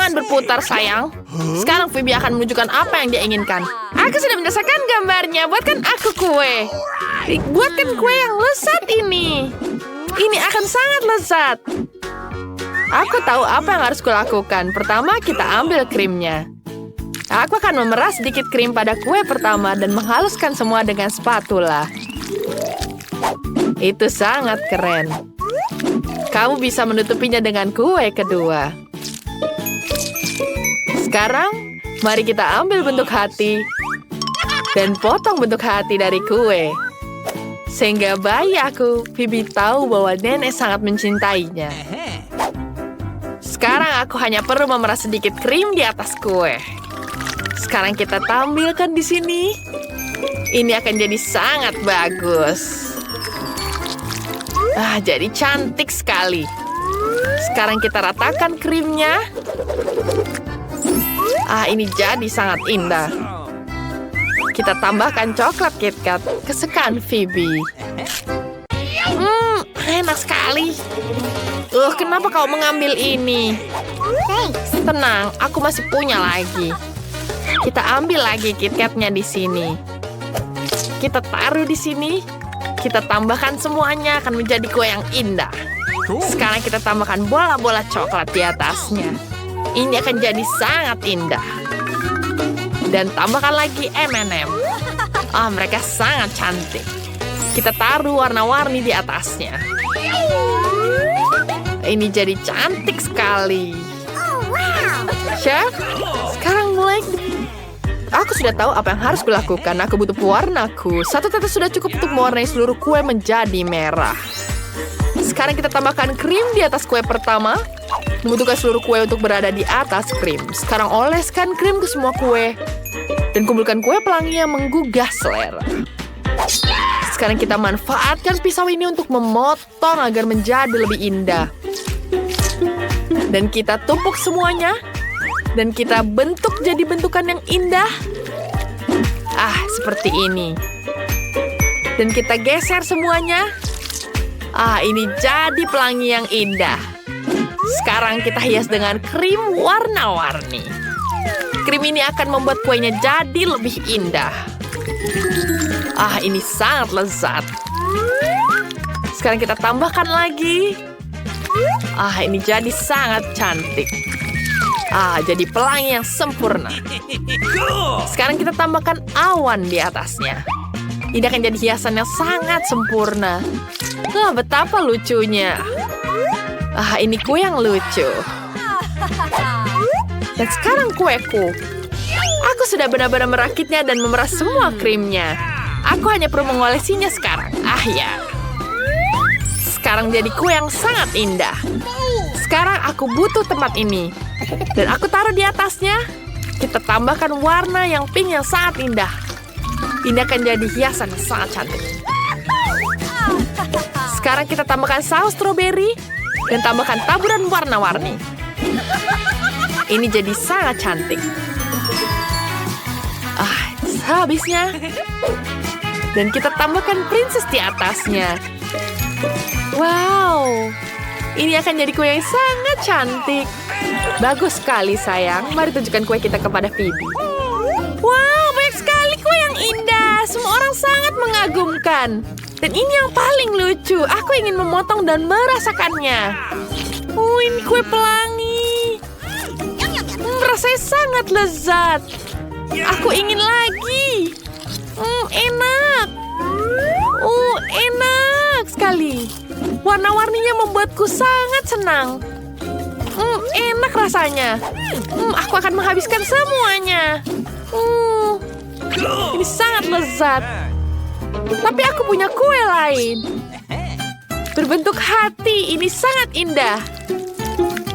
Jangan berputar, sayang. Sekarang Phoebe akan menunjukkan apa yang dia inginkan. Aku sudah merasakan gambarnya. Buatkan aku kue. Buatkan kue yang lezat ini. Ini akan sangat lezat. Aku tahu apa yang harus kulakukan. Pertama, kita ambil krimnya. Aku akan memeras sedikit krim pada kue pertama dan menghaluskan semua dengan spatula. Itu sangat keren. Kamu bisa menutupinya dengan kue kedua. Sekarang, mari kita ambil bentuk hati dan potong bentuk hati dari kue. Sehingga bayi aku, Phoebe, tahu bahwa nenek sangat mencintainya. Sekarang aku hanya perlu memeras sedikit krim di atas kue. Sekarang kita tampilkan di sini. Ini akan jadi sangat bagus. Jadi cantik sekali. Sekarang kita ratakan krimnya. Ini jadi sangat indah. Kita tambahkan coklat KitKat kesukaan Phoebe. Enak sekali. Kenapa kau mengambil ini? Tenang, aku masih punya lagi. Kita ambil lagi KitKatnya di sini. Kita taruh di sini. Kita tambahkan semuanya akan menjadi kue yang indah. Sekarang kita tambahkan bola-bola coklat di atasnya. Ini akan jadi sangat indah. Dan tambahkan lagi M&M. Mereka sangat cantik. Kita taruh warna-warni di atasnya. Ini jadi cantik sekali. Chef, sekarang mulai. Aku sudah tahu apa yang harus kulakukan. Aku butuh pewarnaku. Satu tetes sudah cukup untuk mewarnai seluruh kue menjadi merah. Sekarang kita tambahkan krim di atas kue pertama. Membutuhkan seluruh kue untuk berada di atas krim. Sekarang oleskan krim ke semua kue. Dan kumpulkan kue pelangi yang menggugah selera. Sekarang kita manfaatkan pisau ini untuk memotong agar menjadi lebih indah. Dan kita tumpuk semuanya. Dan kita bentuk jadi bentukan yang indah. Seperti ini. Dan kita geser semuanya. Ini jadi pelangi yang indah. Sekarang kita hias dengan krim warna-warni. Krim ini akan membuat kuenya jadi lebih indah. Ini sangat lezat. Sekarang kita tambahkan lagi. Ini jadi sangat cantik. Jadi pelangi yang sempurna. Sekarang kita tambahkan awan di atasnya. Ini akan jadi hiasan yang sangat sempurna. Betapa lucunya. Ini kue yang lucu. Dan sekarang kueku. Aku sudah benar-benar merakitnya dan memeras semua krimnya. Aku hanya perlu mengolesinya sekarang. Ya. Sekarang jadi kue yang sangat indah. Sekarang aku butuh tempat ini. Dan aku taruh di atasnya. Kita tambahkan warna yang pink yang sangat indah. Ini akan jadi hiasan yang sangat cantik. Sekarang kita tambahkan saus strawberry. Dan tambahkan taburan warna-warni. Ini jadi sangat cantik. Habisnya. Dan kita tambahkan princess di atasnya. Wow. Ini akan jadi kue yang sangat cantik. Bagus sekali, sayang. Mari tunjukkan kue kita kepada Phoebe. Wow, banyak sekali kue yang indah. Semua orang sangat mengagumkan. Dan ini yang paling lucu. Aku ingin memotong dan merasakannya. Ini kue pelangi. Rasanya sangat lezat. Aku ingin lagi. Enak. Enak sekali. Warna-warninya membuatku sangat senang. Enak rasanya. Aku akan menghabiskan semuanya. Ini sangat lezat. Tapi aku punya kue lain. Berbentuk hati, ini sangat indah.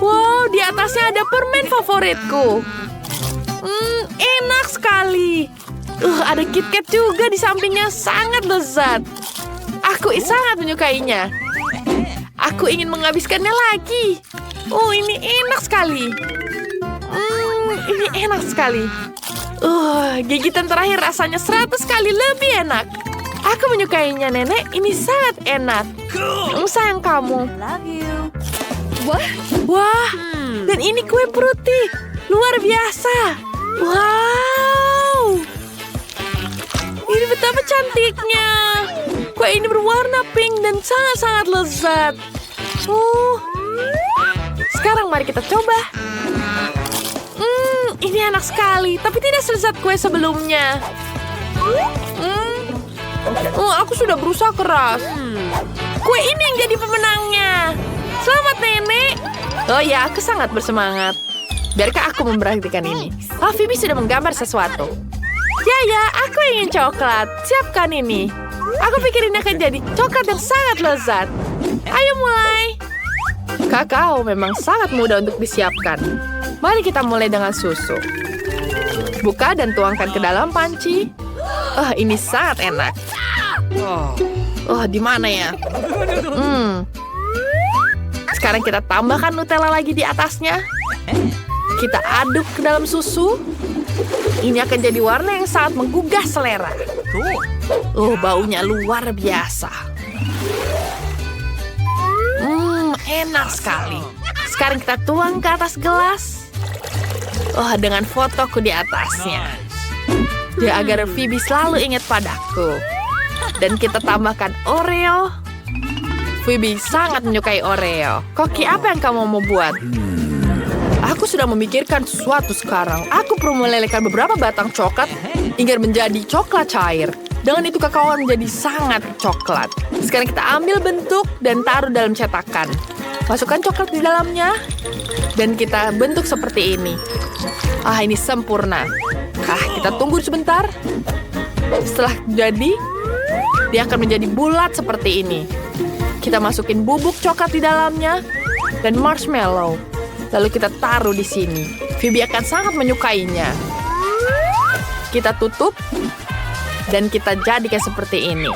Wow, di atasnya ada permen favoritku. Enak sekali. Ada KitKat juga di sampingnya, sangat lezat. Aku sangat menyukainya. Aku ingin menghabiskannya lagi. Ini enak sekali. Ini enak sekali. Gigitan terakhir rasanya 100 kali lebih enak. Aku menyukainya, Nenek. Ini sangat enak. Sayang kamu. Love you. Wah, Dan ini kue fruity. Luar biasa. Wow. Ini betapa cantiknya. Kue ini berwarna pink dan sangat-sangat lezat. Sekarang mari kita coba. Ini enak sekali, tapi tidak selezat kue sebelumnya. Aku sudah berusaha keras. Kue ini yang jadi pemenangnya. Selamat, Nenek. Oh ya, aku sangat bersemangat. Biarkah aku memperhatikan ini. Phoebe sudah menggambar sesuatu. Ya, aku ingin coklat. Siapkan ini. Aku pikir ini akan jadi coklat yang sangat lezat. Ayo mulai. Kakao memang sangat mudah untuk disiapkan. Mari kita mulai dengan susu. Buka dan tuangkan ke dalam panci. Ini sangat enak. Di mana ya? Sekarang kita tambahkan Nutella lagi di atasnya. Kita aduk ke dalam susu. Ini akan jadi warna yang sangat menggugah selera. Baunya luar biasa. Enak sekali. Sekarang kita tuang ke atas gelas. Dengan fotoku di atasnya. Ya, agar Phoebe selalu ingat padaku. Dan kita tambahkan Oreo. Phoebe sangat menyukai Oreo. Koki apa yang kamu mau buat? Aku sudah memikirkan sesuatu sekarang. Aku perlu melelehkan beberapa batang coklat hingga menjadi coklat cair. Dengan itu kakao menjadi sangat coklat. Sekarang kita ambil bentuk dan taruh dalam cetakan. Masukkan coklat di dalamnya. Dan kita bentuk seperti ini. Ini sempurna. Kita tunggu sebentar. Setelah jadi, dia akan menjadi bulat seperti ini. Kita masukin bubuk coklat di dalamnya dan marshmallow. Lalu kita taruh di sini. Phoebe akan sangat menyukainya. Kita tutup dan kita jadikan seperti ini.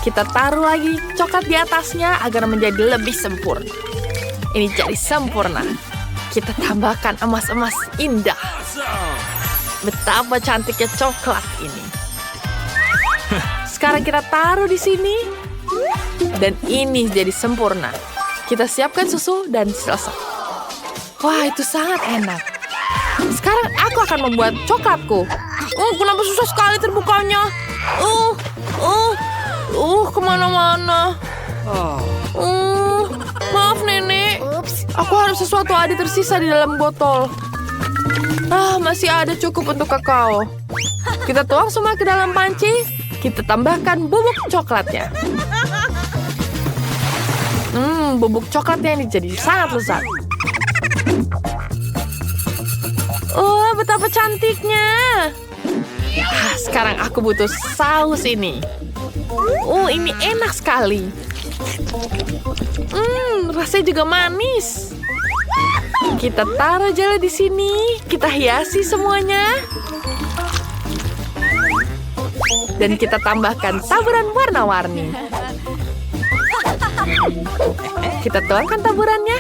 Kita taruh lagi coklat di atasnya agar menjadi lebih sempurna. Ini jadi sempurna. Kita tambahkan emas-emas indah. Betapa cantiknya coklat ini. Sekarang kita taruh di sini. Dan ini jadi sempurna. Kita siapkan susu dan selesai. Wah, itu sangat enak. Sekarang aku akan membuat coklatku. Kenapa susah sekali terbukanya? Kemana-mana. Maaf, Nenek. Aku harap sesuatu ada tersisa di dalam botol. Masih ada cukup untuk kakao. Kita tuang semua ke dalam panci. Kita tambahkan bubuk coklatnya. Bubuk coklatnya ini jadi sangat lezat. Betapa cantiknya. Sekarang aku butuh saus ini. Ini enak sekali. Rasanya juga manis. Kita taruh jelly di sini. Kita hiasi semuanya. Dan kita tambahkan taburan warna-warni. Kita tuangkan taburannya.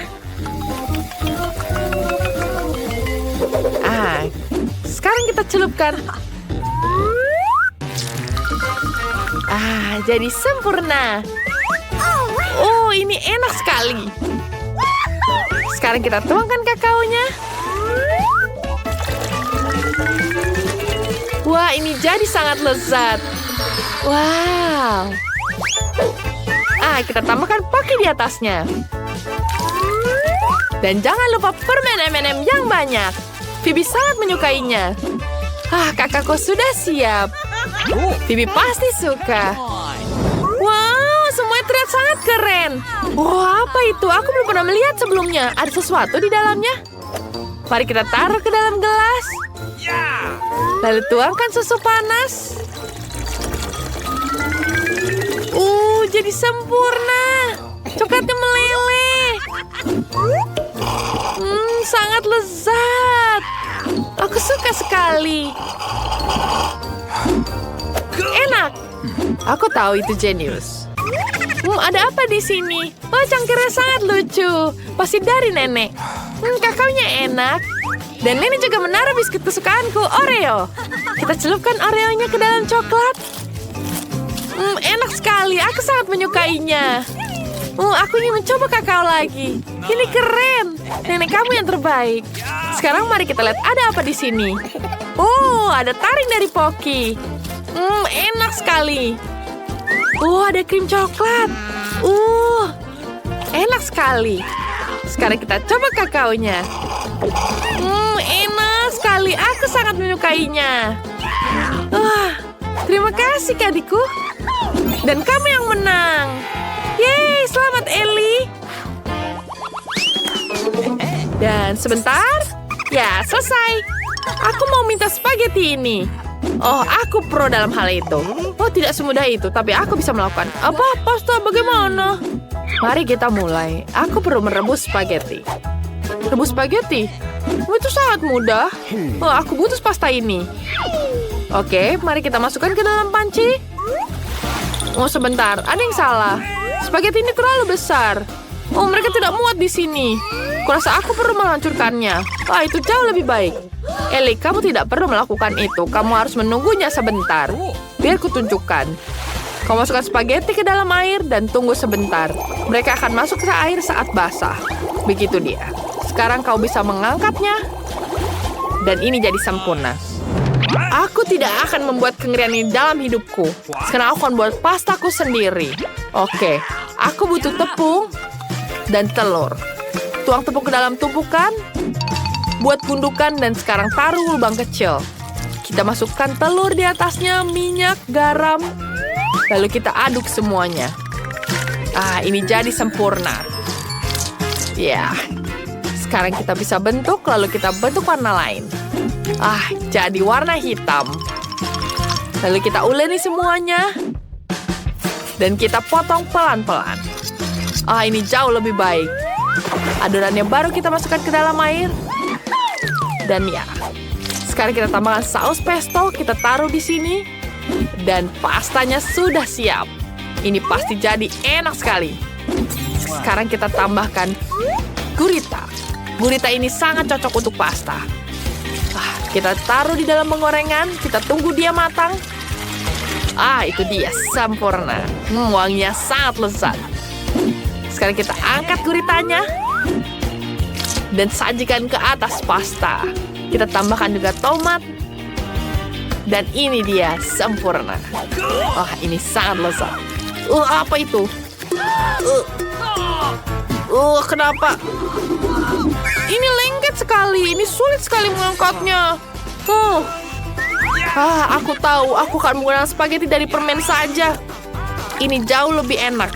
Sekarang kita celupkan. Jadi sempurna. Ini enak sekali. Sekarang kita tuangkan kakaonya. Wah, ini jadi sangat lezat. Wow. Kita tambahkan poki di atasnya. Dan jangan lupa permen M&M yang banyak. Phoebe sangat menyukainya. Kakakku sudah siap. Phoebe pasti suka. Wow, semuanya terlihat sangat keren. Apa itu? Aku belum pernah melihat sebelumnya. Ada sesuatu di dalamnya. Mari kita taruh ke dalam gelas. Lalu tuangkan susu panas. Jadi sempurna. Coklatnya meleleh. Sangat lezat. Aku suka sekali. Enak. Aku tahu itu jenius. Ada apa di sini? Cangkirnya sangat lucu. Pasti dari Nenek. Kakaonya enak. Dan Nenek juga menaruh biskuit kesukaanku, Oreo. Kita celupkan Oreonya ke dalam coklat. Enak sekali. Aku sangat menyukainya. Aku ingin mencoba kakao lagi. Ini keren. Nenek kamu yang terbaik. Sekarang mari kita lihat ada apa di sini. Oh, ada taring dari Pocky. Enak sekali. Ada krim coklat. Enak sekali. Sekarang kita coba kakaonya. Enak sekali. Aku sangat menyukainya. Terima kasih, adikku. Dan kamu yang menang. Yeay, selamat Ellie. Dan sebentar. Ya, selesai. Aku mau minta spaghetti ini. Oh, aku pro dalam hal itu. Oh, tidak semudah itu, tapi aku bisa melakukan. Apa? Pasta bagaimana? Mari kita mulai. Aku perlu merebus spaghetti. Rebus spaghetti? Itu sangat mudah. Aku butuh pasta ini. Oke, mari kita masukkan ke dalam panci. Sebentar, ada yang salah. Spaghetti ini terlalu besar. Mereka tidak muat di sini. Kurasa aku perlu menghancurkannya. Itu jauh lebih baik. Ellie, kamu tidak perlu melakukan itu. Kamu harus menunggunya sebentar. Biar kutunjukkan. Kau masukkan spaghetti ke dalam air dan tunggu sebentar. Mereka akan masuk ke air saat basah. Begitu dia. Sekarang kau bisa mengangkatnya. Dan ini jadi sempurna. Aku tidak akan membuat kengerian ini dalam hidupku. Sekarang aku akan buat pastaku sendiri. Oke, aku butuh tepung dan telur. Tuang tepung ke dalam tumpukan. Buat gundukan dan sekarang taruh lubang kecil. Kita masukkan telur di atasnya, minyak, garam. Lalu kita aduk semuanya. Ini jadi sempurna. Ya. Sekarang kita bisa bentuk, lalu kita bentuk warna lain. Jadi warna hitam. Lalu kita uleni semuanya. Dan kita potong pelan-pelan. Ini jauh lebih baik. Adonannya baru kita masukkan ke dalam air. Dan ya, sekarang kita tambahkan saus pesto, kita taruh di sini. Dan pastanya sudah siap. Ini pasti jadi enak sekali. Sekarang kita tambahkan gurita. Gurita ini sangat cocok untuk pasta. Kita taruh di dalam penggorengan, kita tunggu dia matang. Itu dia, sempurna. Wanginya sangat lezat. Sekarang kita angkat guritanya. Dan sajikan ke atas pasta. Kita tambahkan juga tomat. Dan ini dia, sempurna. Ini sangat lezat. Apa itu? Kenapa? Ini lengket sekali. Ini sulit sekali mengangkatnya. Aku tahu. Aku akan menggunakan spaghetti dari permen saja. Ini jauh lebih enak.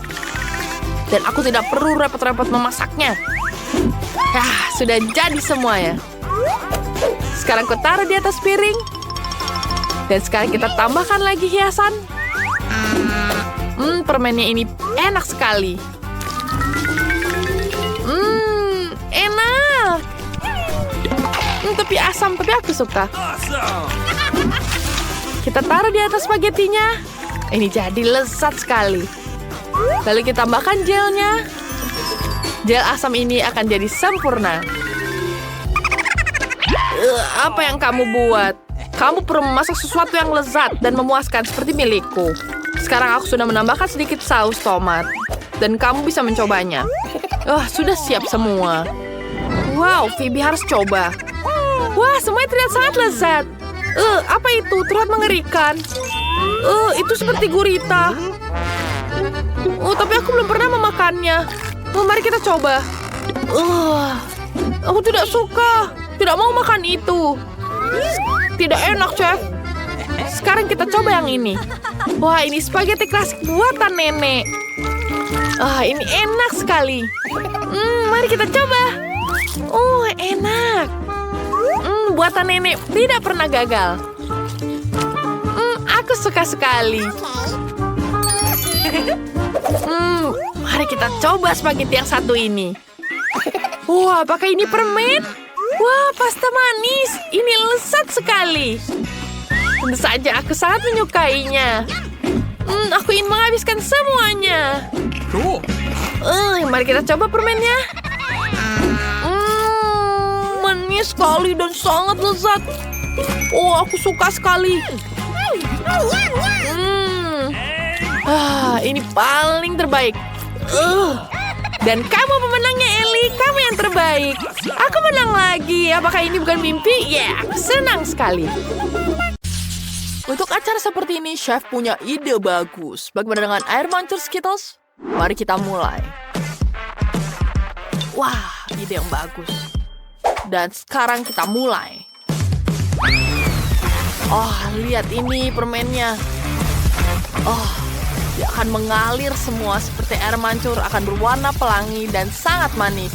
Dan aku tidak perlu repot-repot memasaknya. Sudah jadi semuanya. Sekarang aku taruh di atas piring. Dan sekarang kita tambahkan lagi hiasan. Permennya ini enak sekali. Enak. Tapi asam, tapi aku suka. Kita taruh di atas spagettinya. Ini jadi lezat sekali. Lalu kita tambahkan gelnya. Gel asam ini akan jadi sempurna. Apa yang kamu buat? Kamu perlu memasak sesuatu yang lezat dan memuaskan seperti milikku. Sekarang aku sudah menambahkan sedikit saus tomat. Dan kamu bisa mencobanya. Sudah siap semua. Wow, Phoebe harus coba. Wah, semuanya terlihat sangat lezat. Apa itu? Terlihat mengerikan. Itu seperti gurita. Tapi aku belum pernah memakannya. Mari kita coba. Aku tidak suka. Tidak mau makan itu. Tidak enak, Chef. Sekarang kita coba yang ini. Wah, ini spaghetti klasik buatan nenek. Ini enak sekali. Mari kita coba. Enak. Buatan nenek tidak pernah gagal. Aku suka sekali. Mari kita coba spaghetti yang satu ini. Wah, apakah ini permen? Wah, pasta manis. Ini lezat sekali. Tentu saja aku sangat menyukainya. Aku ingin menghabiskan semuanya. Mari kita coba permennya. Manis sekali dan sangat lezat. Aku suka sekali. Ini paling terbaik. Dan kamu pemenangnya, Ellie. Kamu yang terbaik. Aku menang lagi. Apakah ini bukan mimpi? Ya, senang sekali. Untuk acara seperti ini, chef punya ide bagus. Bagaimana dengan air mancur Skittles? Mari kita mulai. Wah, ide yang bagus. Dan sekarang kita mulai. Oh, lihat ini permennya. Oh, dia akan mengalir semua seperti air mancur, akan berwarna pelangi dan sangat manis.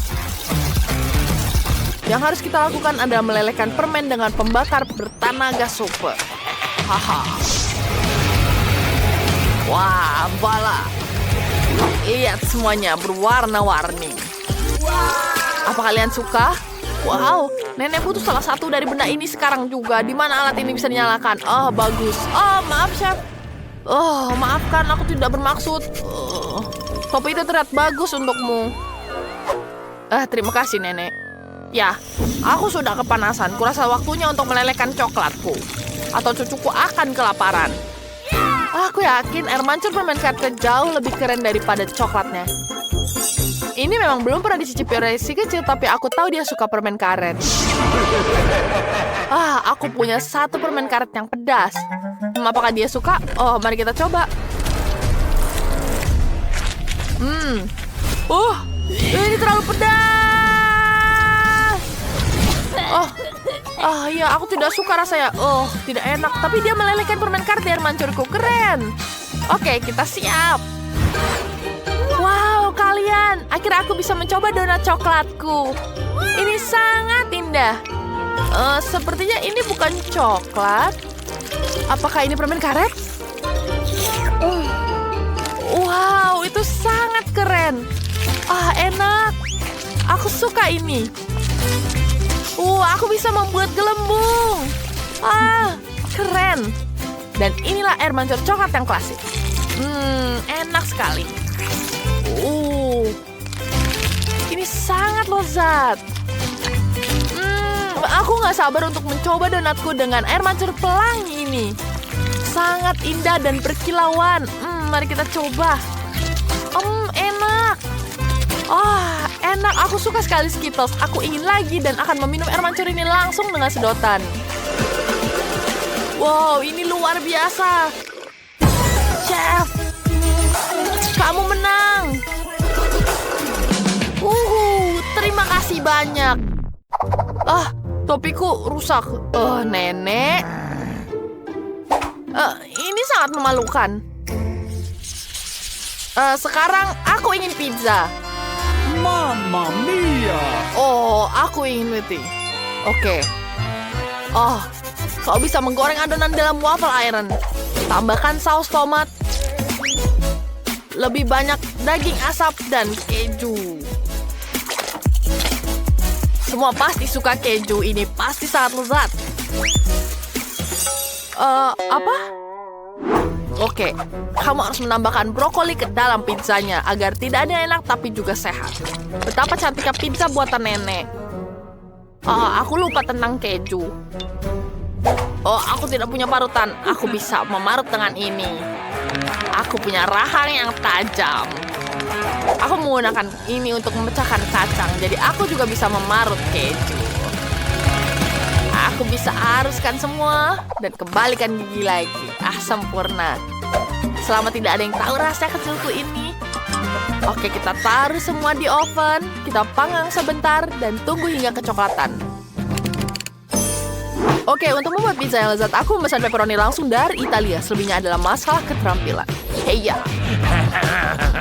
Yang harus kita lakukan adalah melelehkan permen dengan pembakar bertenaga super. Haha. Wah, bala. Lihat semuanya berwarna-warni. Apa kalian suka? Wow, nenek butuh salah satu dari benda ini sekarang juga. Di mana alat ini bisa dinyalakan? Oh, bagus. Oh, maaf, chef. Oh, maafkan, aku tidak bermaksud. Topi itu terlihat bagus untukmu. Terima kasih, nenek. Ya, aku sudah kepanasan. Kurasa waktunya untuk melelehkan coklatku. Atau cucuku akan kelaparan. Aku yakin air mancur permen karet jauh lebih keren daripada coklatnya. Ini memang belum pernah dicicipi oleh si kecil, tapi aku tahu dia suka permen karet. Aku punya satu permen karet yang pedas. Apakah dia suka? Oh, mari kita coba. Ini terlalu pedas. Iya, aku tidak suka rasanya. Tidak enak. Tapi dia melelehkan permen karet di air mancurku. Keren. Oke, kita siap. Wow, kalian. Akhirnya aku bisa mencoba donat coklatku. Ini sangat indah. Sepertinya ini bukan coklat. Apakah ini permen karet? Wow, itu sangat keren. Enak. Aku suka ini. Aku bisa membuat gelembung. Keren. Dan inilah air mancur coklat yang klasik. Enak sekali. Ini sangat lezat. Aku nggak sabar untuk mencoba donatku dengan air mancur pelangi ini. Sangat indah dan berkilauan. Mari kita coba. Enak. Enak. Aku suka sekali Skittles. Aku ingin lagi dan akan meminum air mancur ini langsung dengan sedotan. Wow, ini luar biasa. Chef, kamu menang. Terima kasih banyak. Topiku rusak. Nenek. Ini sangat memalukan. Sekarang aku ingin pizza. Mamma mia! Aku ingin roti. Oke. Kau bisa menggoreng adonan dalam waffle iron. Tambahkan saus tomat. Lebih banyak daging asap dan keju. Semua pasti suka keju. Ini pasti sangat lezat. Apa? Oke, kamu harus menambahkan brokoli ke dalam pizzanya agar tidak ada enak tapi juga sehat. Betapa cantiknya pizza buatan nenek. Aku lupa tentang keju. Aku tidak punya parutan. Aku bisa memarut dengan ini. Aku punya rahang yang tajam. Aku menggunakan ini untuk memecahkan kacang. Jadi aku juga bisa memarut keju. Aku bisa haruskan semua dan kembalikan gigi lagi. Sempurna. Selama tidak ada yang tahu rasa kecilku ini. Oke, kita taruh semua di oven. Kita panggang sebentar dan tunggu hingga kecoklatan. Oke, untuk membuat pizza yang lezat, aku memesan pepperoni langsung dari Italia. Selebihnya adalah masalah keterampilan. Heya.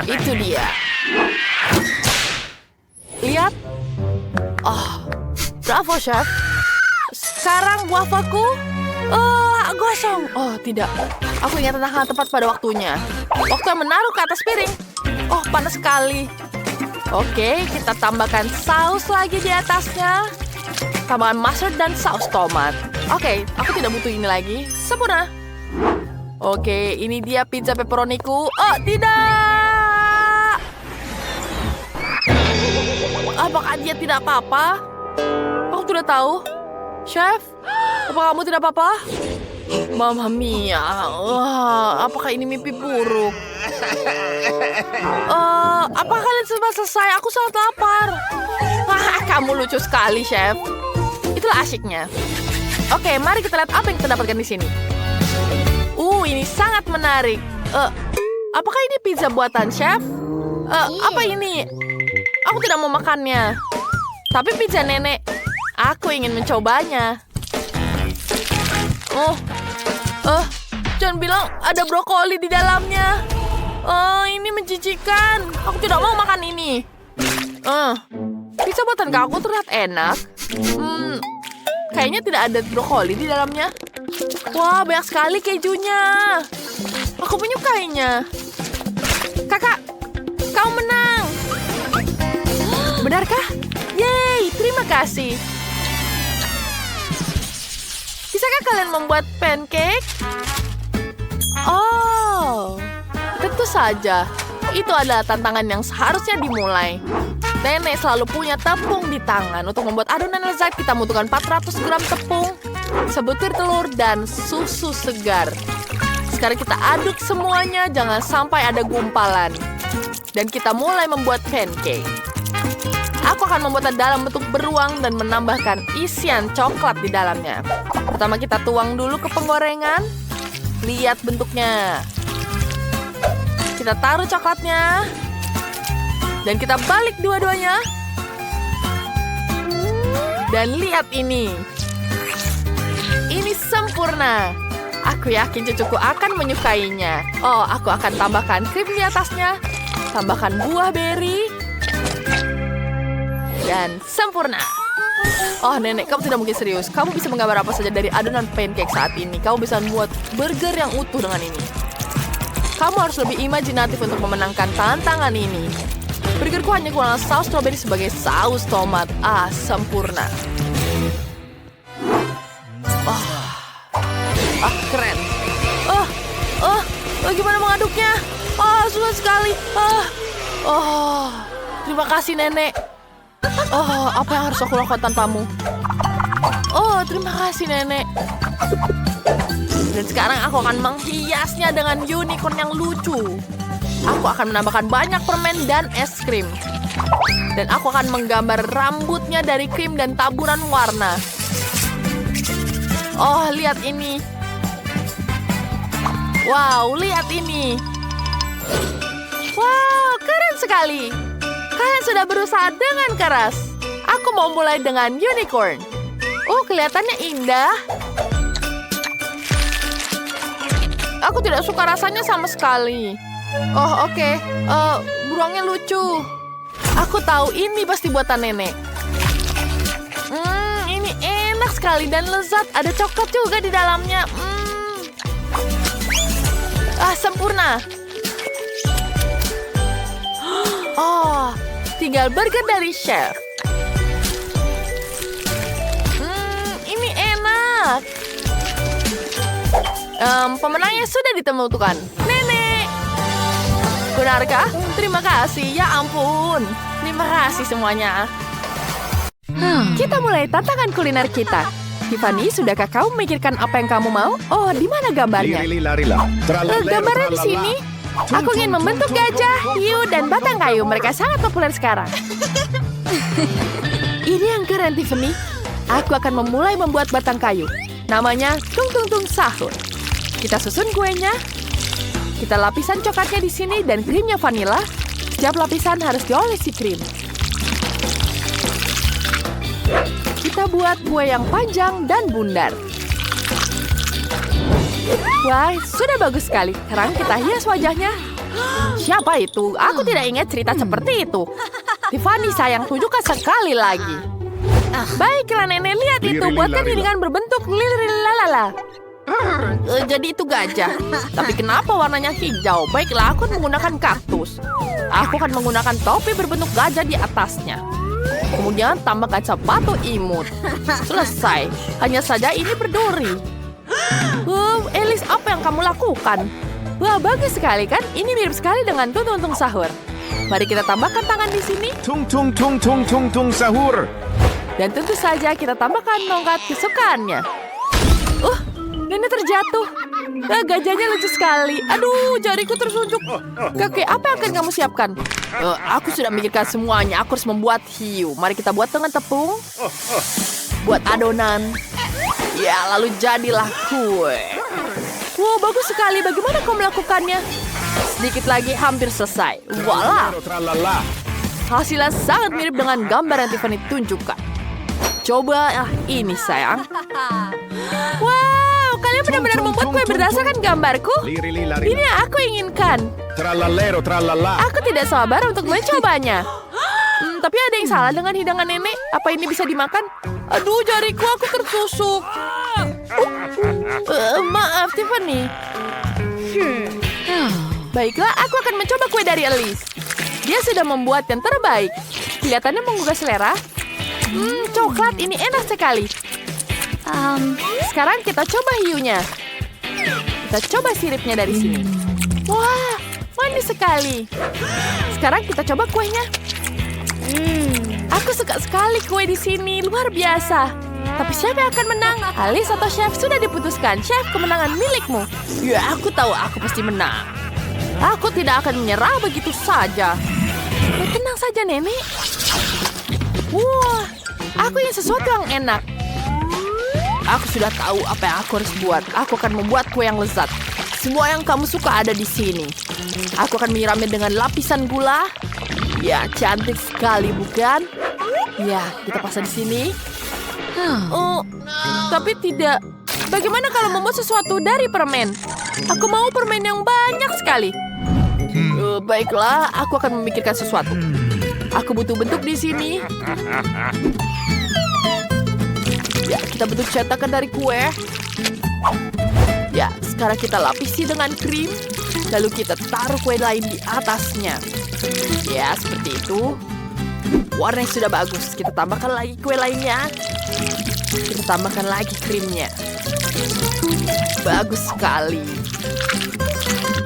Itu dia. Lihat. Bravo, chef. Sekarang wafelku gosong. Tidak. Aku ingat tentang hal tepat pada waktunya. Waktu yang menaruh ke atas piring. Panas sekali. Oke, kita tambahkan saus lagi di atasnya. Tambahkan mustard dan saus tomat. Oke, aku tidak butuh ini lagi. Sempurna. Oke, ini dia pizza pepperoniku. Tidak. Apakah dia tidak apa-apa? Aku tidak tahu. Chef, apa kamu tidak apa-apa? Mamma mia, wah, apakah ini mimpi buruk? Apakah kalian sudah selesai? Aku sangat lapar. Wah, kamu lucu sekali, Chef. Itulah asyiknya. Oke, mari kita lihat apa yang kita dapatkan di sini. Ini sangat menarik. Apakah ini pizza buatan Chef? Apa ini? Aku tidak mau makannya. Tapi pizza nenek. Aku ingin mencobanya. Jangan bilang ada brokoli di dalamnya. Ini menjijikan. Aku tidak mau makan ini. Pizza buatan kakak terlihat enak. Kayaknya tidak ada brokoli di dalamnya. Wah, banyak sekali kejunya. Aku menyukainya. Kakak, kau menang. Benarkah? Yeay, terima kasih. Bisakah kalian membuat pancake? Tentu saja. Itu adalah tantangan yang seharusnya dimulai. Nenek selalu punya tepung di tangan. Untuk membuat adonan lezat, kita membutuhkan 400 gram tepung, sebutir telur, dan susu segar. Sekarang kita aduk semuanya, jangan sampai ada gumpalan. Dan kita mulai membuat pancake. Aku akan membuatnya dalam bentuk beruang dan menambahkan isian coklat di dalamnya. Pertama kita tuang dulu ke penggorengan. Lihat bentuknya. Kita taruh coklatnya. Dan kita balik dua-duanya. Dan lihat ini. Ini sempurna. Aku yakin cucuku akan menyukainya. Aku akan tambahkan krim di atasnya. Tambahkan buah beri. Dan sempurna. Nenek, kamu tidak mungkin serius. Kamu bisa menggambar apa saja dari adonan pancake saat ini. Kamu bisa membuat burger yang utuh dengan ini. Kamu harus lebih imajinatif untuk memenangkan tantangan ini. Burgerku hanya kurang saus strawberry sebagai saus tomat. Sempurna. Keren. Bagaimana mengaduknya? Susah sekali. Terima kasih, Nenek. Apa yang harus aku lakukan tanpamu? Terima kasih, Nenek. Dan sekarang aku akan menghiasnya dengan unicorn yang lucu. Aku akan menambahkan banyak permen dan es krim. Dan aku akan menggambar rambutnya dari krim dan taburan warna. Lihat ini. Wow, lihat ini. Wow, keren sekali. Kalian sudah berusaha dengan keras. Aku mau mulai dengan unicorn. Kelihatannya indah. Aku tidak suka rasanya sama sekali. Oke. Beruangnya lucu. Aku tahu ini pasti buatan nenek. Ini enak sekali dan lezat. Ada coklat juga di dalamnya. Sempurna. Tinggal burger dari chef. Ini enak. Pemenangnya sudah ditemukan. Nenek. Benarkah? Terima kasih. Ya ampun. Terima kasih semuanya. Kita mulai tantangan kuliner kita. Tiffany, sudahkah kau memikirkan apa yang kamu mau? Di mana gambarnya? Gambarnya di sini. Aku ingin membentuk gajah, hiu, dan batang kayu. Mereka sangat populer sekarang. Ini yang keren, Tiffany. Aku akan memulai membuat batang kayu. Namanya Tung Tung Tung Sahur. Kita susun kuenya. Kita lapisan coklatnya di sini dan krimnya vanila. Setiap lapisan harus diolesi krim. Kita buat kue yang panjang dan bundar. Wah, sudah bagus sekali. Sekarang kita hias wajahnya. Siapa itu? Aku tidak ingat cerita seperti itu. Tiffany sayang, tunjukkan sekali lagi. Baiklah, Nenek, lihat itu. Buatkan ini dengan berbentuk lililalala. Jadi itu gajah. Tapi kenapa warnanya hijau? Baiklah, aku menggunakan kaktus. Aku akan menggunakan topi berbentuk gajah di atasnya. Kemudian tambahkan sepatu imut. Selesai. Hanya saja ini berduri. Alice, apa yang kamu lakukan? Wah, bagus sekali kan? Ini mirip sekali dengan Tung Tung Tung Sahur. Mari kita tambahkan tangan di sini. Tung Tung Tung Tung Tung Tung Sahur. Dan tentu saja kita tambahkan tongkat kesukaannya. Nenek terjatuh. Gajahnya lucu sekali. Aduh, jariku tersunjuk. Kakek, apa yang akan kamu siapkan? Aku sudah memikirkan semuanya. Aku harus membuat hiu. Mari kita buat dengan tepung. Buat adonan. Ya, lalu jadilah kue. Wow, bagus sekali. Bagaimana kau melakukannya? Sedikit lagi hampir selesai. Voila. Tralala. Hasilnya sangat mirip dengan gambar yang Tiffany tunjukkan. Coba ini, sayang. Wow, kalian benar-benar membuat kue berdasarkan gambarku. Ini yang aku inginkan. Tralalero tralala. Aku tidak sabar untuk mencobanya. Tapi ada yang salah dengan hidangan nenek. Apa ini bisa dimakan? Aduh, jariku aku tertusuk. Maaf, Tiffany. Baiklah, aku akan mencoba kue dari Elise. Dia sudah membuat yang terbaik. Kelihatannya menggugah selera. Coklat ini enak sekali. Sekarang kita coba hiunya. Kita coba siripnya dari sini. Wah, manis sekali. Sekarang kita coba kuenya. Aku suka sekali kue di sini, luar biasa. Tapi siapa yang akan menang? Alice atau Chef sudah diputuskan. Chef, kemenangan milikmu. Ya, aku tahu aku pasti menang. Aku tidak akan menyerah begitu saja. Tenang saja, Nenek. Wah, aku ingin sesuatu yang enak. Aku sudah tahu apa yang aku harus buat. Aku akan membuat kue yang lezat. Semua yang kamu suka ada di sini. Aku akan menyiramnya dengan lapisan gula. Ya, cantik sekali, bukan? Ya, kita pasang di sini. Oh, tapi tidak. Bagaimana kalau membuat sesuatu dari permen? Aku mau permen yang banyak sekali. Baiklah, aku akan memikirkan sesuatu. Aku butuh bentuk di sini. Ya, kita bentuk cetakan dari kue. Ya, sekarang kita lapisi dengan krim. Lalu kita taruh kue lain di atasnya. Ya, seperti itu. Warnanya sudah bagus. Kita tambahkan lagi kue lainnya. Kita tambahkan lagi krimnya. Bagus sekali.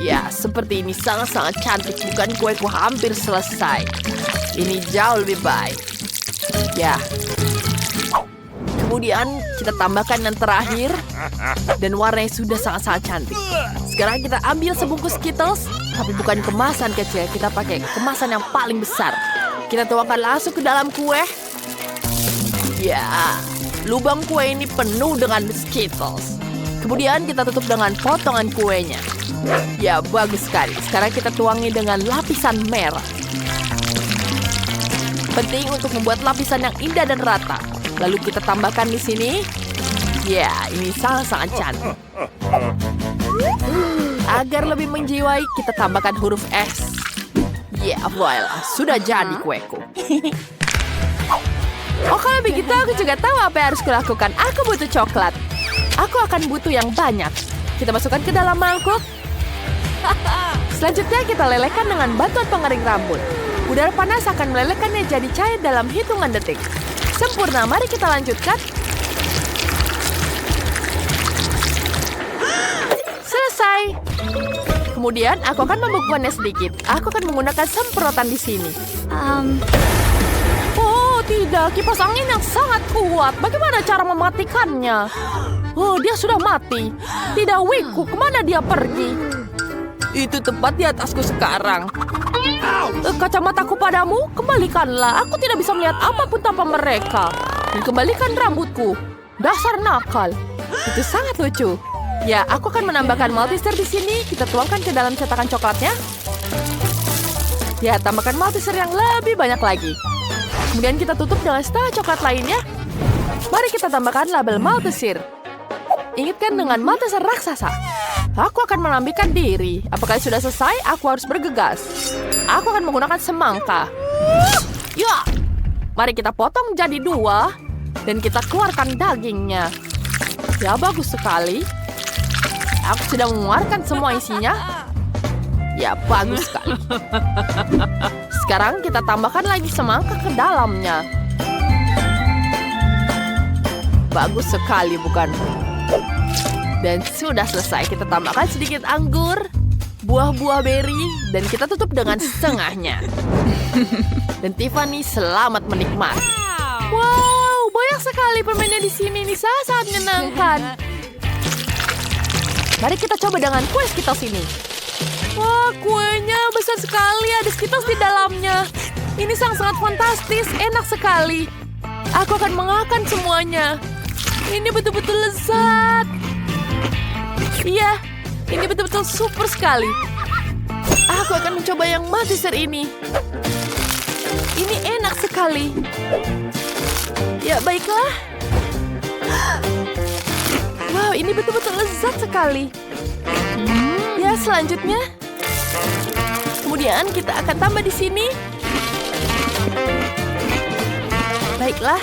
Ya, seperti ini sangat-sangat cantik. Bukan kueku hampir selesai. Ini jauh lebih baik. Ya. Kemudian kita tambahkan yang terakhir. Dan warnanya sudah sangat-sangat cantik. Sekarang kita ambil sebungkus Skittles. Tapi bukan kemasan kecil. Kita pakai kemasan yang paling besar. Kita tuangkan langsung ke dalam kue. Ya, lubang kue ini penuh dengan Skittles. Kemudian kita tutup dengan potongan kuenya. Ya, bagus sekali. Sekarang kita tuangi dengan lapisan merah. Penting untuk membuat lapisan yang indah dan rata. Lalu kita tambahkan di sini. Ya, ini sangat-sangat cantik. Agar lebih menjiwai, kita tambahkan huruf S. Ya, voila. Sudah jadi kueku. Oh, kalau begitu aku juga tahu apa yang harus kulakukan. Aku butuh coklat. Aku akan butuh yang banyak. Kita masukkan ke dalam mangkuk. Selanjutnya kita lelehkan dengan bantuan pengering rambut. Udara panas akan melelehkannya jadi cair dalam hitungan detik. Sempurna, mari kita lanjutkan. Selesai. Kemudian aku akan membekukannya sedikit. Aku akan menggunakan semprotan di sini. Oh, tidak. Kipas angin yang sangat kuat. Bagaimana cara mematikannya? Oh, dia sudah mati. Tidak, Wiku. Kemana dia pergi? Itu tepat di atasku sekarang. Kacamataku padamu, kembalikanlah. Aku tidak bisa melihat apapun tanpa mereka. Dan kembalikan rambutku. Dasar nakal. Itu sangat lucu. Ya, aku akan menambahkan Malteser di sini. Kita tuangkan ke dalam cetakan coklatnya. Ya, tambahkan Malteser yang lebih banyak lagi. Kemudian kita tutup dengan setengah coklat lainnya. Mari kita tambahkan label Malteser. Ingatkan dengan Malteser raksasa. Aku akan menambikan diri. Apakah sudah selesai? Aku harus bergegas. Aku akan menggunakan semangka. Ya, mari kita potong jadi 2. Dan kita keluarkan dagingnya. Ya, bagus sekali. Aku sudah mengeluarkan semua isinya. Ya, bagus sekali. Sekarang kita tambahkan lagi semangka ke dalamnya. Bagus sekali, bukan? Dan sudah selesai. Kita tambahkan sedikit anggur, buah-buah beri, dan kita tutup dengan setengahnya. Dan Tiffany selamat menikmati. Wow, banyak sekali permennya di sini. Ini sangat menyenangkan. Mari kita coba dengan kue Skittles ini. Wah, kuenya besar sekali, ada Skittles di dalamnya. Ini sangat fantastis, enak sekali. Aku akan mengakan semuanya. Ini betul-betul lezat. Iya, ini betul-betul super sekali. Aku akan mencoba yang Malteser ini. Ini enak sekali. Ya, baiklah. Wow, ini betul-betul lezat sekali. Ya, selanjutnya. Kemudian kita akan tambah di sini. Baiklah.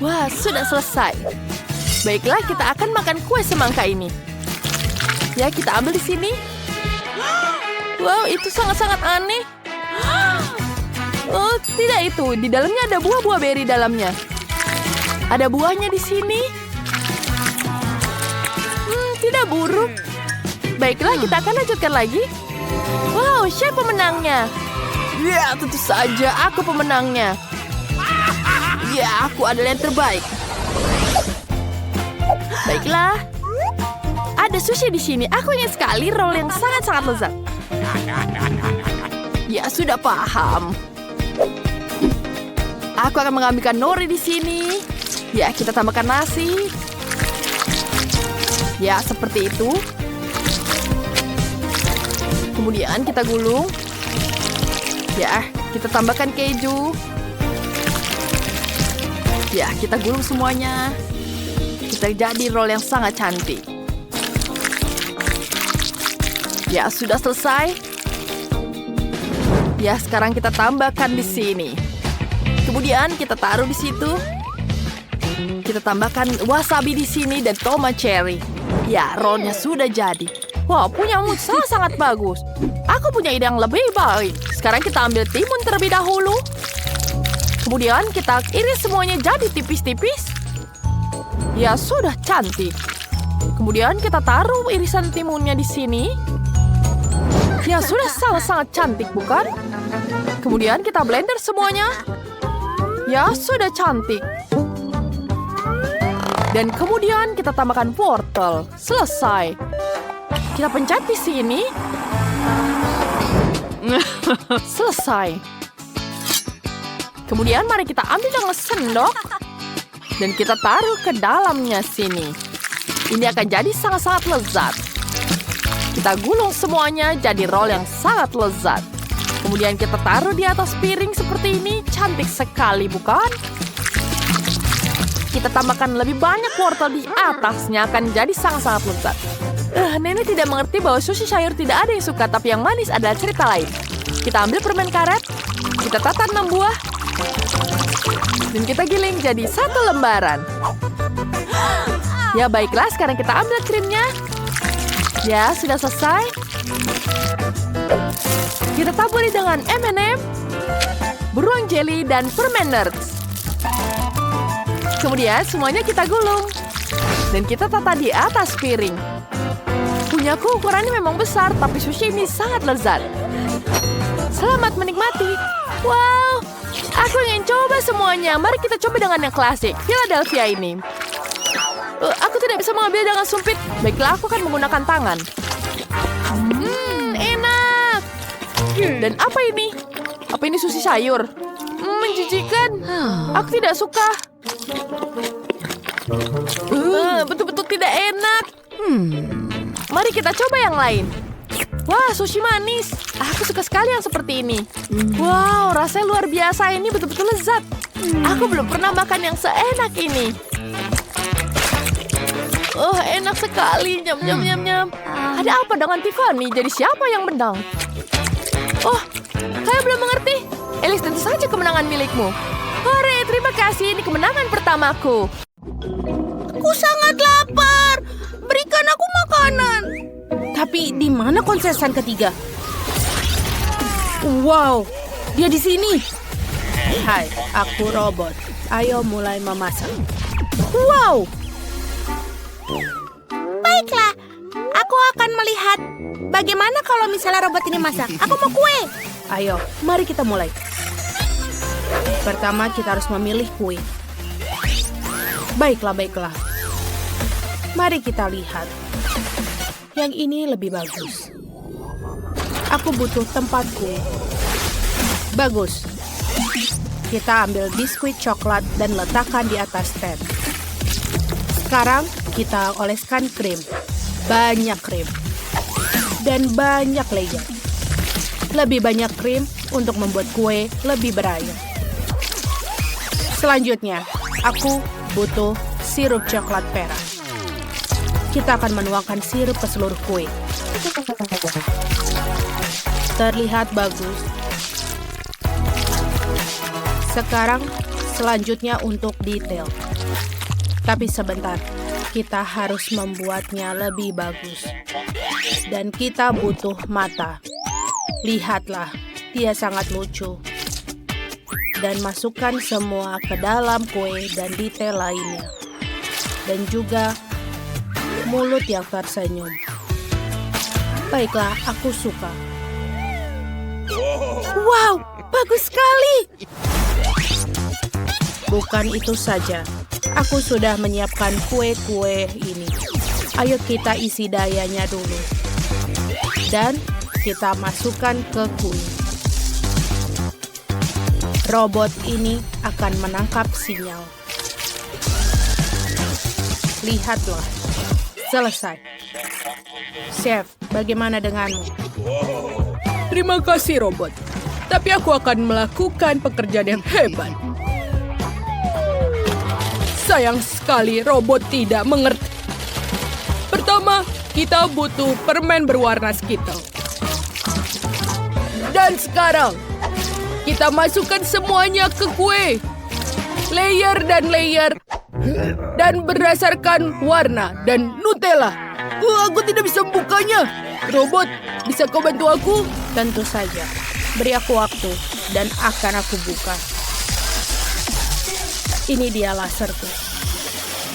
Wah, sudah selesai. Baiklah, kita akan makan kue semangka ini. Ya, kita ambil di sini. Wow, itu sangat-sangat aneh. Oh, tidak itu. Di dalamnya ada buah-buah beri dalamnya. Ada buahnya di sini. Tidak buruk. Baiklah, kita akan lanjutkan lagi. Wow, siapa pemenangnya? Ya, tentu saja aku pemenangnya. Ya, aku adalah yang terbaik. Baiklah. Ada sushi di sini. Aku ingin sekali roll yang sangat-sangat lezat. Ya, sudah paham. Aku akan mengambilkan nori di sini. Ya, kita tambahkan nasi. Ya, seperti itu. Kemudian kita gulung. Ya, kita tambahkan keju. Ya, kita gulung semuanya. Kita jadi roll yang sangat cantik. Ya, sudah selesai. Ya, sekarang kita tambahkan di sini. Kemudian kita taruh di situ. Kita tambahkan wasabi di sini dan tomat cherry. Ya, rollnya sudah jadi. Wah, punyamu sangat bagus. Aku punya ide yang lebih baik. Sekarang kita ambil timun terlebih dahulu. Kemudian kita iris semuanya jadi tipis-tipis. Ya, sudah cantik. Kemudian kita taruh irisan timunnya di sini. Ya, sudah sangat-sangat cantik, bukan? Kemudian kita blender semuanya. Ya, sudah cantik. Dan kemudian kita tambahkan wortel. Selesai. Kita pencet di sini. Selesai. Kemudian mari kita ambil dengan sendok. Dan kita taruh ke dalamnya sini. Ini akan jadi sangat-sangat lezat. Kita gulung semuanya jadi roll yang sangat lezat. Kemudian kita taruh di atas piring seperti ini. Cantik sekali, bukan? Kita tambahkan lebih banyak wortel di atasnya. Akan jadi sangat-sangat lezat. Nenek tidak mengerti bahwa sushi sayur tidak ada yang suka. Tapi yang manis adalah cerita lain. Kita ambil permen karet. Kita tata 6 buah. Dan kita giling jadi 1 lembaran. Ya, baiklah. Sekarang kita ambil krimnya. Ya, sudah selesai. Kita taburi dengan M&M, beruang jelly, dan permen Nerds. Kemudian semuanya kita gulung. Dan kita tata di atas piring. Punyaku ukurannya memang besar, tapi sushi ini sangat lezat. Selamat menikmati. Wow, aku ingin coba semuanya. Mari kita coba dengan yang klasik, Philadelphia ini. Aku tidak bisa mengambil dengan sumpit. Baiklah, aku akan menggunakan tangan. Enak. Dan apa ini? Apa ini sushi sayur? Menjijikan. Aku tidak suka. Betul-betul tidak enak. Mari kita coba yang lain. Wah, sushi manis. Aku suka sekali yang seperti ini. Wow, rasanya luar biasa. Ini betul-betul lezat. Aku belum pernah makan yang seenak ini. Oh, enak sekali. Nyam, nyam, nyam, nyam. Ada apa dengan Tiffany? Jadi siapa yang menang? Oh, kalian belum mengerti? Alice, tentu saja kemenangan milikmu. Hore, terima kasih. Ini kemenangan pertamaku. Aku sangat lapar. Berikan aku makanan. Tapi di mana konsesan ketiga? Wow, dia di sini. Hai, aku robot. Ayo mulai memasak. Wow. Baiklah, aku akan melihat bagaimana kalau misalnya robot ini masak. Aku mau kue. Ayo, mari kita mulai. Pertama kita harus memilih kue. Baiklah. Mari kita lihat. Yang ini lebih bagus. Aku butuh tempat kue. Bagus. Kita ambil biskuit coklat dan letakkan di atas stand. Sekarang kita oleskan krim. Banyak krim. Dan banyak layer. Lebih banyak krim untuk membuat kue lebih berair. Selanjutnya, aku butuh sirup coklat perak. Kita akan menuangkan sirup ke seluruh kue. Terlihat bagus. Sekarang, selanjutnya untuk detail. Tapi sebentar, kita harus membuatnya lebih bagus. Dan kita butuh mata. Lihatlah, dia sangat lucu. Dan masukkan semua ke dalam kue dan detail lainnya. Dan juga mulut yang tersenyum. Baiklah, aku suka. Wow, bagus sekali. Bukan itu saja. Aku sudah menyiapkan kue-kue ini. Ayo kita isi dayanya dulu. Dan kita masukkan ke kue. Robot ini akan menangkap sinyal. Lihatlah. Selesai. Chef, bagaimana denganmu? Terima kasih, robot. Tapi aku akan melakukan pekerjaan yang hebat. Sayang sekali robot tidak mengerti. Pertama, kita butuh permen berwarna Skittles. Dan sekarang, kita masukkan semuanya ke kue. Layer dan layer. Dan berdasarkan warna dan Nutella. Aku tidak bisa membukanya. Robot, bisa kau bantu aku? Tentu saja. Beri aku waktu dan akan aku buka. Ini dia laserku.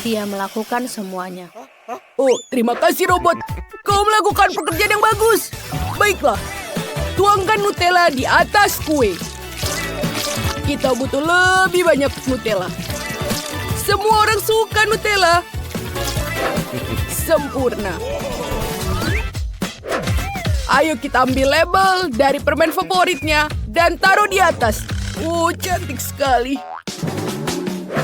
Dia melakukan semuanya. Oh, terima kasih robot. Kau melakukan pekerjaan yang bagus. Baiklah, tuangkan Nutella di atas kue. Kita butuh lebih banyak Nutella. Semua orang suka Nutella. Sempurna. Ayo kita ambil label dari permen favoritnya dan taruh di atas. Oh, cantik sekali.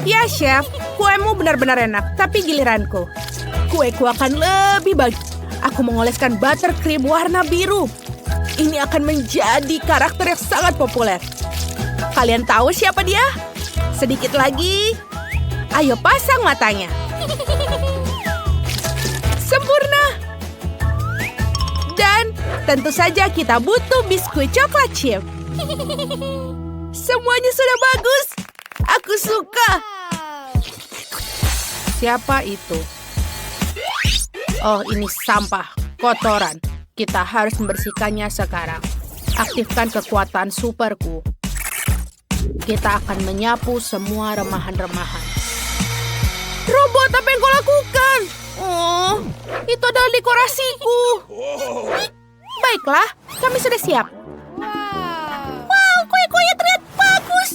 Ya, Chef. Kuemu benar-benar enak, tapi giliranku. Kueku akan lebih bagus. Aku mengoleskan buttercream warna biru. Ini akan menjadi karakter yang sangat populer. Kalian tahu siapa dia? Sedikit lagi. Ayo pasang matanya. Sempurna. Dan tentu saja kita butuh biskuit coklat chip. Semuanya sudah bagus. Aku suka. Siapa itu? Oh, ini sampah, kotoran. Kita harus membersihkannya sekarang. Aktifkan kekuatan superku. Kita akan menyapu semua remahan-remahan. Robot, apa yang kau lakukan? Oh, itu adalah dekorasiku. Baiklah, kami sudah siap. Wow, kue-kuenya terlihat bagus.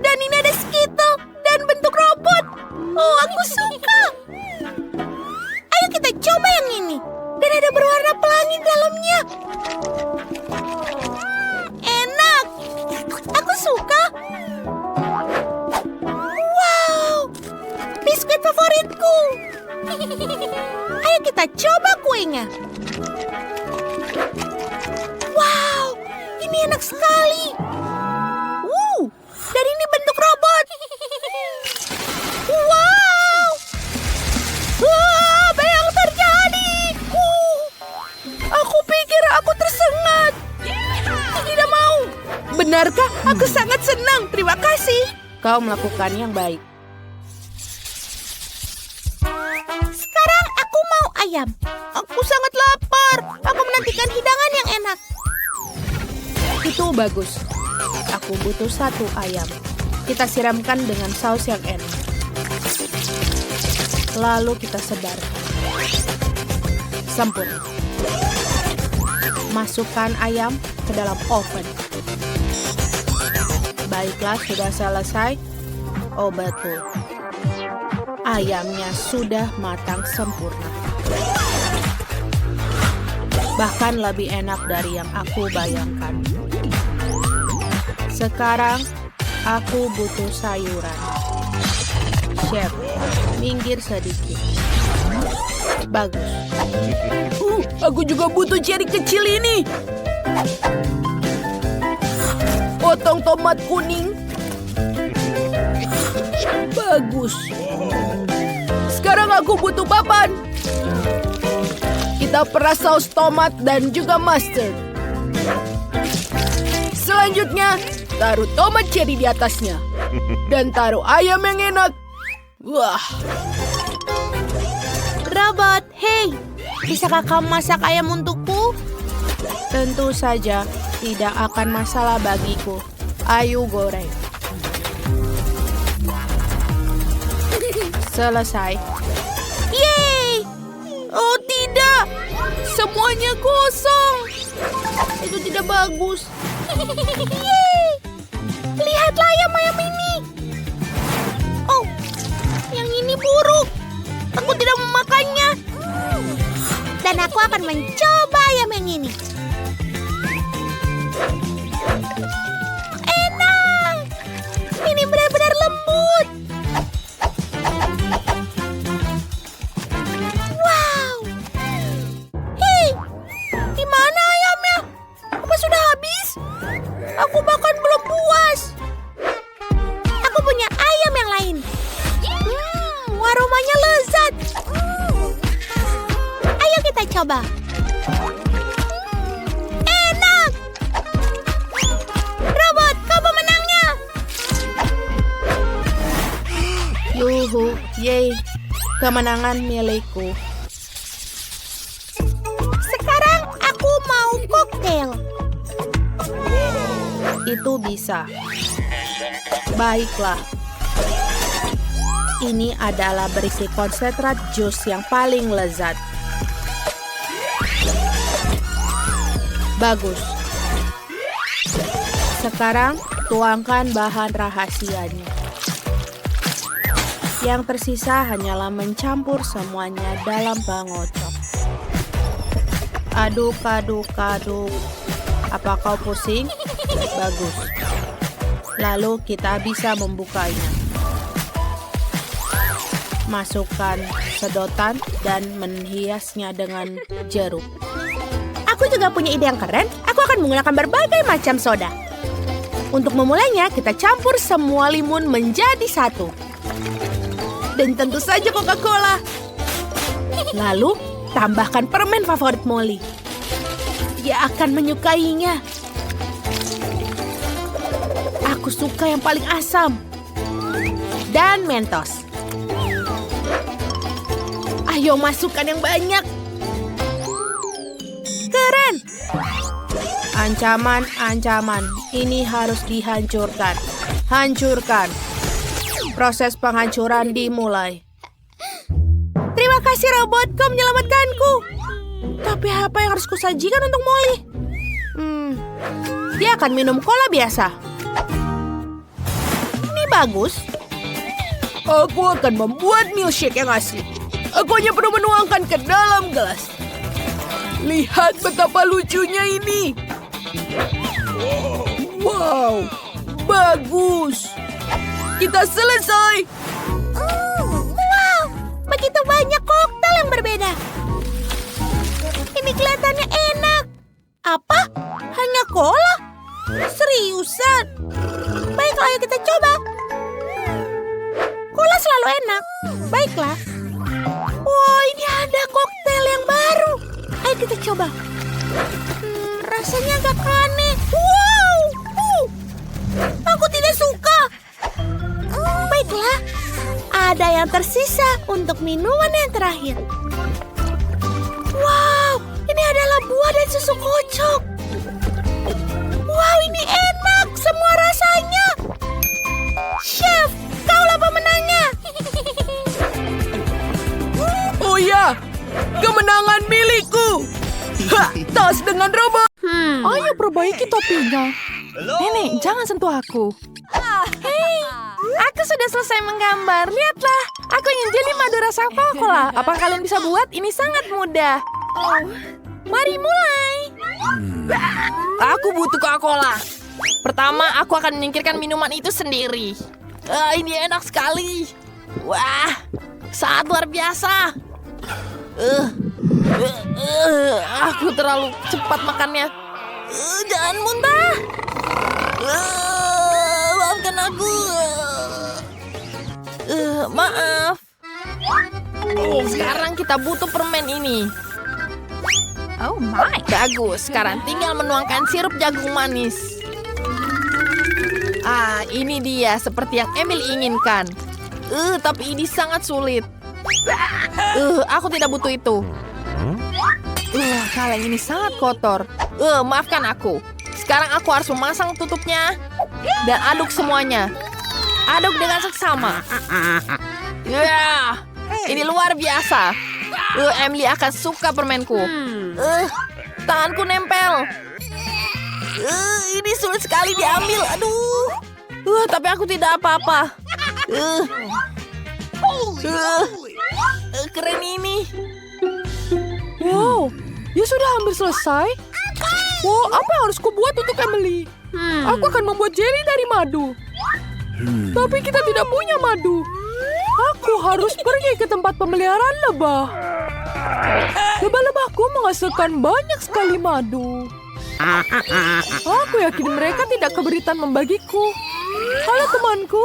Dan ini ada Skittles dan bentuk robot. Oh, aku suka. Ayo kita coba yang ini. Dan ada berwarna pelangi di dalamnya. Enak. Aku suka. Wow, biskuit favoritku. Ayo kita coba kuenya. Wow, ini enak sekali. Dan ini bentuk robot. Wow. Apa yang terjadi? Aku pikir aku tersengat. Tidak mau. Benarkah? Aku sangat senang. Terima kasih. Kau melakukan yang baik. Sekarang aku mau ayam. Aku sangat lapar. Aku menantikan hidangan yang enak. Itu bagus. Aku butuh 1 ayam. Kita siramkan dengan saus yang enak. Lalu kita sebarkan. Sempurna. Masukkan ayam ke dalam oven. Baiklah, sudah selesai. Oh, betul. ayamnya sudah matang sempurna. Bahkan lebih enak dari yang aku bayangkan. Sekarang, aku butuh sayuran. Chef, minggir sedikit. Bagus. Aku juga butuh cherry kecil ini. Potong tomat kuning. Bagus. Sekarang aku butuh papan. Kita peras saus tomat dan juga mustard. Selanjutnya, taruh tomat cherry di atasnya. Dan taruh ayam yang enak. Wah. Robot, hei, bisakah kamu masak ayam untukku? Tentu saja, tidak akan masalah bagiku. Ayo goreng. Selesai. Yeay! Oh tidak, semuanya kosong. Itu tidak bagus. Yeay! Lihatlah ayam-ayam ini. Oh, yang ini buruk. Aku tidak memakannya. Dan aku akan mencoba ayam yang ini. Enak. Ini benar-benar lembut. Wow. Hei, di mana ayamnya? Apa sudah habis? Aku bahkan belum puas. Aku punya ayam yang lain. Aromanya lezat. Ayo kita coba. Enak. Robot, kau pemenangnya. Yuhu, yay. Kemenangan milikku. Sekarang aku mau koktail. Itu bisa. Baiklah. Ini adalah berisi konsentrat jus yang paling lezat. Bagus. Sekarang tuangkan bahan rahasianya. Yang tersisa hanyalah mencampur semuanya dalam bangocok. Aduk, aduk, aduk. Apa kau pusing? Bagus. Lalu kita bisa membukanya. Masukkan sedotan dan menghiasnya dengan jeruk. Aku juga punya ide yang keren. Aku akan menggunakan berbagai macam soda. Untuk memulainya, kita campur semua limun menjadi satu. Dan tentu saja Coca-Cola. Lalu, tambahkan permen favorit Molly. Dia akan menyukainya. Aku suka yang paling asam. Dan Mentos. Ayo masukkan yang banyak. Keren. Ancaman. Ini harus dihancurkan. Hancurkan. Proses penghancuran dimulai. Terima kasih robot, kau menyelamatkanku. Tapi apa yang harus kusajikan untuk Molly? Dia akan minum cola biasa. Ini bagus. Aku akan membuat milkshake yang asli. Aku hanya perlu menuangkan ke dalam gelas. Lihat betapa lucunya ini. Wow, bagus. Kita selesai. Wow, begitu banyak koktail yang berbeda. Ini kelihatannya enak. Apa? Hanya cola? Seriusan? Baiklah, ayo kita coba. Cola selalu enak. Baiklah. Wow, ini ada koktail yang baru. Ayo kita coba. Rasanya agak aneh. Wow, aku tidak suka. Baiklah, ada yang tersisa untuk minuman yang terakhir. Wow, ini adalah buah dan susu kocok. Wow, ini enak semua rasanya. Chef, kaulah pemenangnya. Oh ya, kemenangan milikku. Tas dengan robot. Ayo perbaiki topinya. Nenek, jangan sentuh aku. Hei, aku sudah selesai menggambar. Lihatlah, aku ingin jadi madu rasa Coca-Cola. Apa kalian bisa buat? Ini sangat mudah. Mari mulai. Aku butuh Coca-Cola. Pertama, aku akan menyingkirkan minuman itu sendiri. Ini enak sekali. Wah, sangat luar biasa. Aku terlalu cepat makannya. Jangan muntah. Maafkan aku. Maaf. Sekarang kita butuh permen ini. Oh my. Bagus, sekarang tinggal menuangkan sirup jagung manis. Ini dia seperti yang Emil inginkan. Tapi ini sangat sulit. Aku tidak butuh itu. Kaleng ini sangat kotor. Maafkan aku. Sekarang aku harus memasang tutupnya dan aduk semuanya. Aduk dengan seksama. Ini luar biasa. Emily akan suka permenku. Tanganku nempel. Ini sulit sekali diambil. Aduh. Tapi aku tidak apa-apa. Keren ini. Wow, dia sudah hampir selesai. Wow, apa yang harus kubuat untuk Emily? Aku akan membuat jelly dari madu. Tapi kita tidak punya madu. Aku harus pergi ke tempat pemeliharaan lebah. Lebah-lebahku menghasilkan banyak sekali madu. Aku yakin mereka tidak keberatan membagiku. Halo temanku,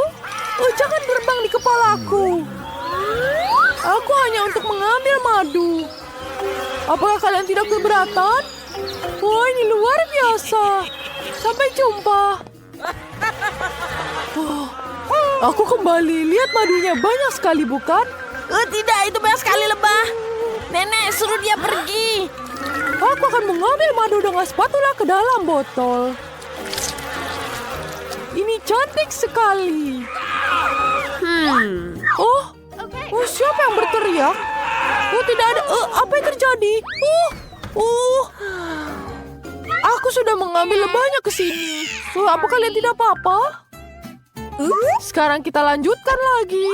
jangan terbang di kepalaku. Aku hanya untuk mengambil madu. Apakah kalian tidak keberatan? Wah, ini luar biasa. Sampai jumpa. Aku kembali. Lihat madunya banyak sekali, bukan? Tidak, itu banyak sekali lebah. Nenek, suruh dia pergi. Aku akan mengambil madu dengan spatula ke dalam botol. Ini cantik sekali. Siapa yang berteriak? Tidak ada. Apa yang terjadi? Aku sudah mengambil lebahnya ke sini. Apa kalian tidak apa-apa? Sekarang kita lanjutkan lagi.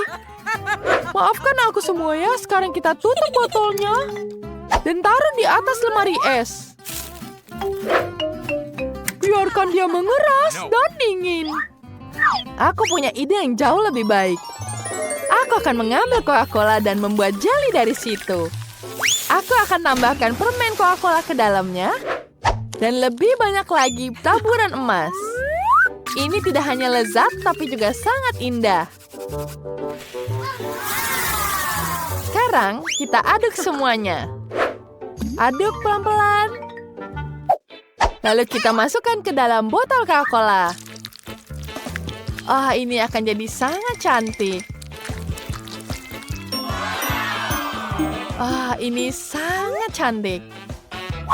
Maafkan aku semua ya. Sekarang kita tutup botolnya dan taruh di atas lemari es. Biarkan dia mengeras dan dingin. Aku punya ide yang jauh lebih baik. Aku akan mengambil Coca-Cola dan membuat jelly dari situ. Aku akan tambahkan permen Coca-Cola ke dalamnya. Dan lebih banyak lagi taburan emas. Ini tidak hanya lezat, tapi juga sangat indah. Sekarang kita aduk semuanya. Aduk pelan-pelan. Lalu kita masukkan ke dalam botol Coca-Cola. Ini akan jadi sangat cantik. Ini sangat cantik.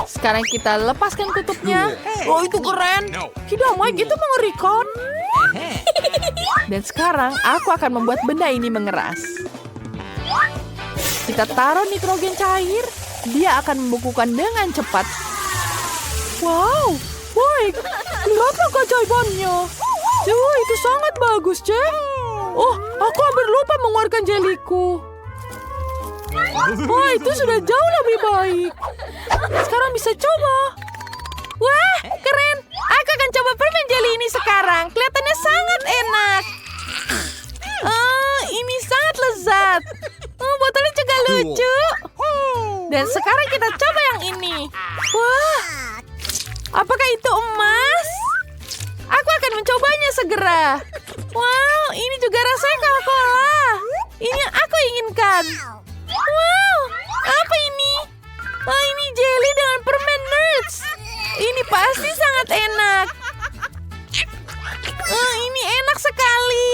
Sekarang kita lepaskan tutupnya. Itu keren. Tidak, Mike, itu mengerikan. Dan sekarang aku akan membuat benda ini mengeras. Kita taruh nitrogen cair. Dia akan membukukan dengan cepat. Wow, Mike, lihatlah keajaibannya. Itu sangat bagus, Cek. Aku hampir lupa mengeluarkan jeliku. Itu sudah jauh lebih baik. Sekarang bisa coba. Wah, keren. Aku akan coba permen jelly ini sekarang. Kelihatannya sangat enak. Ini sangat lezat. Botolnya juga lucu. Dan sekarang kita coba yang ini. Wah, apakah itu emas? Aku akan mencobanya segera. Wow, ini juga rasanya Coca-Cola. Ini yang aku inginkan. Wow, apa ini? Ini jelly dengan permen nuts. Ini pasti sangat enak. Ini enak sekali.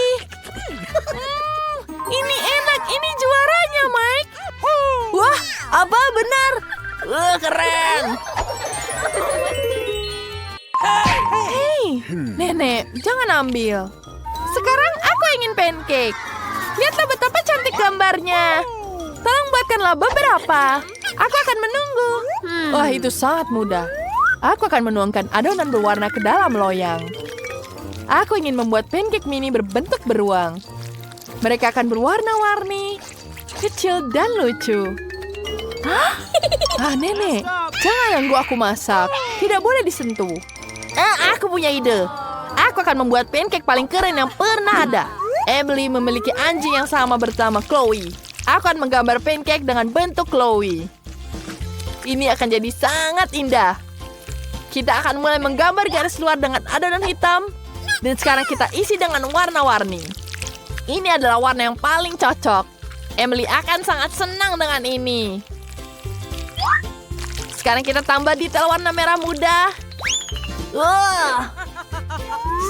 Ini enak. Ini juaranya, Mike. Wah, apa benar? Keren. Hei, Nenek, jangan ambil. Sekarang aku ingin pancake. Lihatlah betapa cantik gambarnya. Tolong buatkanlah beberapa. Aku akan menunggu. Wah, itu sangat mudah. Aku akan menuangkan adonan berwarna ke dalam loyang. Aku ingin membuat pancake mini berbentuk beruang. Mereka akan berwarna-warni. kecil dan lucu. Nenek, jangan ganggu aku masak. Tidak boleh disentuh. Aku punya ide. Aku akan membuat pancake paling keren yang pernah ada. Emily memiliki anjing yang sama bersama Chloe. Aku akan menggambar pancake dengan bentuk Chloe. Ini akan jadi sangat indah. Kita akan mulai menggambar garis luar dengan adonan hitam. Dan sekarang kita isi dengan warna-warni. Ini adalah warna yang paling cocok. Emily akan sangat senang dengan ini. Sekarang kita tambah detail warna merah muda.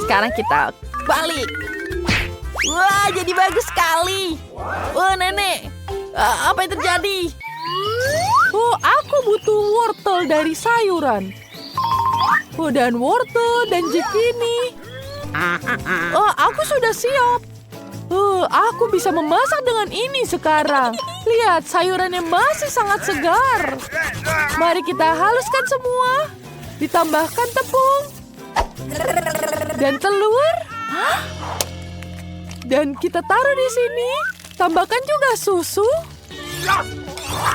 Sekarang kita balik. Wah, jadi bagus sekali. Nenek, apa yang terjadi? Aku butuh wortel dari sayuran. Dan wortel dan zucchini. Aku sudah siap. Aku bisa memasak dengan ini sekarang. Lihat, sayurannya masih sangat segar. Mari kita haluskan semua. Ditambahkan tepung. Dan telur. Dan kita taruh di sini. Tambahkan juga susu.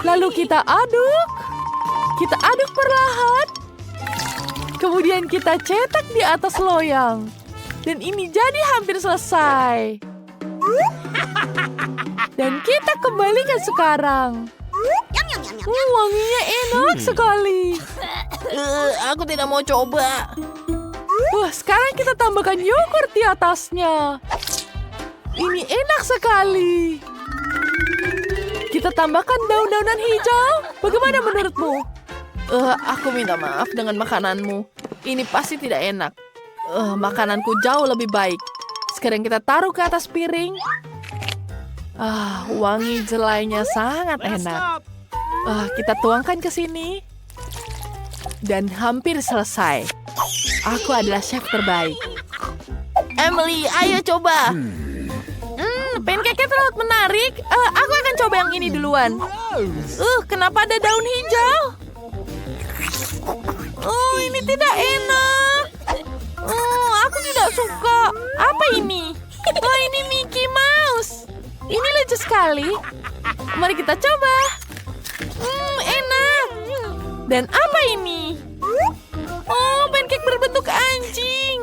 Lalu kita aduk. Kita aduk perlahan. Kemudian kita cetak di atas loyang. Dan ini jadi hampir selesai. Dan kita kembalikan sekarang. Wanginya enak sekali. Aku tidak mau coba. Sekarang kita tambahkan yogurt di atasnya. Ini enak sekali. Kita tambahkan daun-daunan hijau. Bagaimana menurutmu? Aku minta maaf dengan makananmu. Ini pasti tidak enak. Makananku jauh lebih baik. Sekarang kita taruh ke atas piring. Wangi jelainya sangat enak. Kita tuangkan ke sini. Dan hampir selesai. Aku adalah chef terbaik. Emily, ayo coba. Pancake-nya terlalu menarik. Aku akan coba yang ini duluan. Kenapa ada daun hijau? Ini tidak enak. Aku tidak suka. Apa ini? Ini Mickey Mouse. Ini lucu sekali. Mari kita coba. Enak. Dan apa ini? Pancake berbentuk anjing.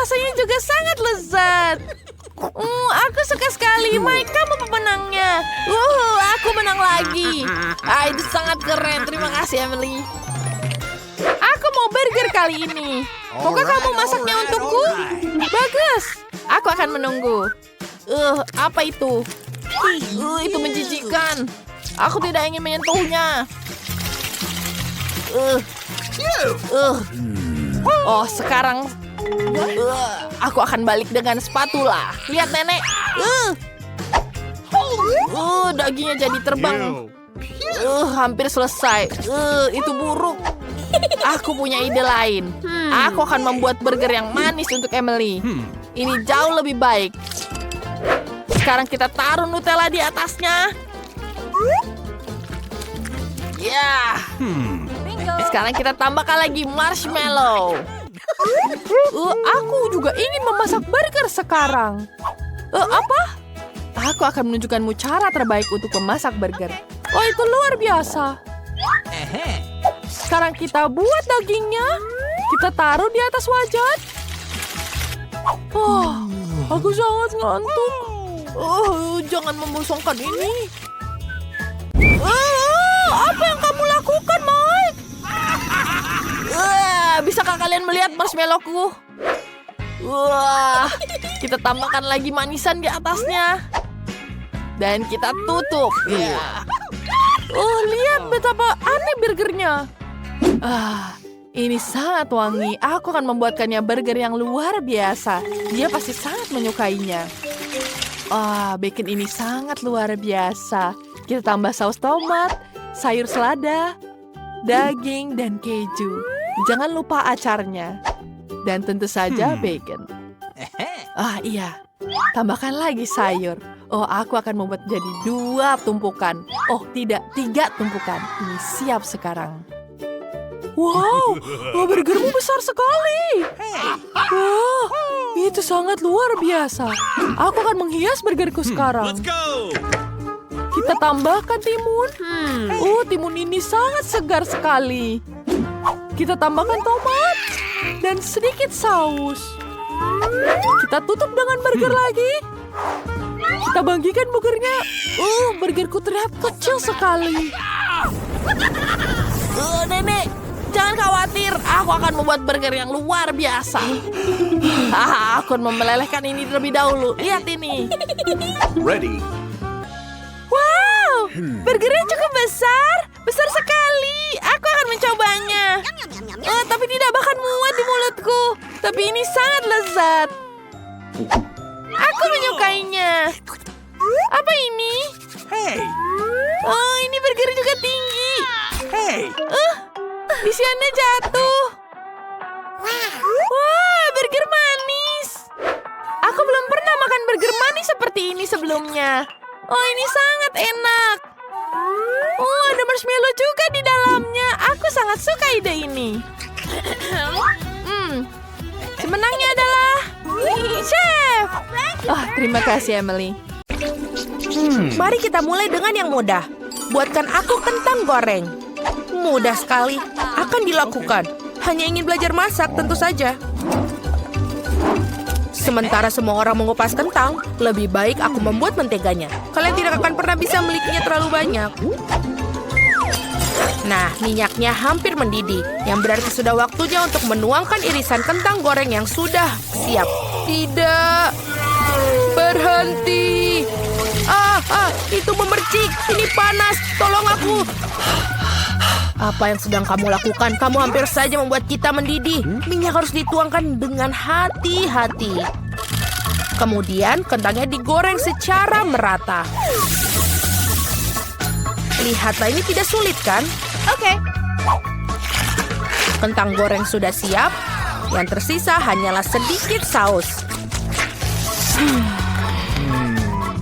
Rasanya juga sangat lezat. Aku suka sekali. Mike, kamu pemenangnya. Aku menang lagi. Itu sangat keren. Terima kasih, Emily. Aku mau burger kali ini. Maukah kamu masaknya untukku? Bagus. Aku akan menunggu. Apa itu? Itu menjijikan. Aku tidak ingin menyentuhnya. Sekarang aku akan balik dengan spatula. Lihat, nenek. Dagingnya jadi terbang. Hampir selesai. Itu buruk. Aku punya ide lain. Aku akan membuat burger yang manis untuk Emily. Ini jauh lebih baik. Sekarang kita taruh Nutella di atasnya. Sekarang kita tambahkan lagi marshmallow. Aku juga ingin memasak burger sekarang. Apa? Aku akan menunjukkanmu cara terbaik untuk memasak burger. Itu luar biasa. Sekarang kita buat dagingnya. Kita taruh di atas wajan. Aku sangat ngantuk. Jangan membosongkan ini. Apa yang kamu lakukan, Mike? Bisakah kalian melihat marshmallowku? Kita tambahkan lagi manisan di atasnya. Dan kita tutup. Lihat betapa aneh burgernya. Ini sangat wangi. Aku akan membuatkannya burger yang luar biasa. Dia pasti sangat menyukainya. Bacon ini sangat luar biasa. Kita tambah saus tomat, sayur selada, daging, dan keju. Jangan lupa acarnya. Dan tentu saja bacon. Iya. Tambahkan lagi sayur. Aku akan membuat jadi 2 tumpukan. Tidak, 3 tumpukan. Ini siap sekarang. Wow, burgermu besar sekali. Itu sangat luar biasa. Aku akan menghias burgerku sekarang. Kita tambahkan timun. Timun ini sangat segar sekali. Kita tambahkan tomat dan sedikit saus. Kita tutup dengan burger lagi. Kita bagikan burgernya. Burgerku terlihat kecil sekali. Nenek, jangan khawatir. Aku akan membuat burger yang luar biasa. Aku akan melelehkan ini terlebih dahulu. Lihat ini. Ready. Wow, burgernya cukup besar. Besar sekali. Aku akan mencobanya. Tapi tidak bahkan muat di mulutku. Tapi ini sangat lezat. Aku menyukainya. Apa ini? Hey. Ini burger juga tinggi. Hey. Isiannya jatuh. Wah, burger manis. Aku belum pernah makan burger manis seperti ini sebelumnya. Ini sangat enak. Ada marshmallow juga di dalamnya. Aku sangat suka ide ini. Pemenangnya adalah Chef. Terima kasih, Emily. Mari kita mulai dengan yang mudah. Buatkan aku kentang goreng. Mudah sekali. Akan dilakukan. Hanya ingin belajar masak, tentu saja. Sementara semua orang mengupas kentang, lebih baik aku membuat menteganya. Kalian tidak akan pernah bisa memilikinya terlalu banyak. Nah, minyaknya hampir mendidih, yang berarti sudah waktunya untuk menuangkan irisan kentang goreng yang sudah siap. Tidak. Berhenti. Itu memercik. Ini panas. Tolong aku. Apa yang sedang kamu lakukan? Kamu hampir saja membuat kita mendidih. Minyak harus dituangkan dengan hati-hati. Kemudian kentangnya digoreng secara merata. Lihatlah, ini tidak sulit kan? Oke. Kentang goreng sudah siap. Yang tersisa hanyalah sedikit saus.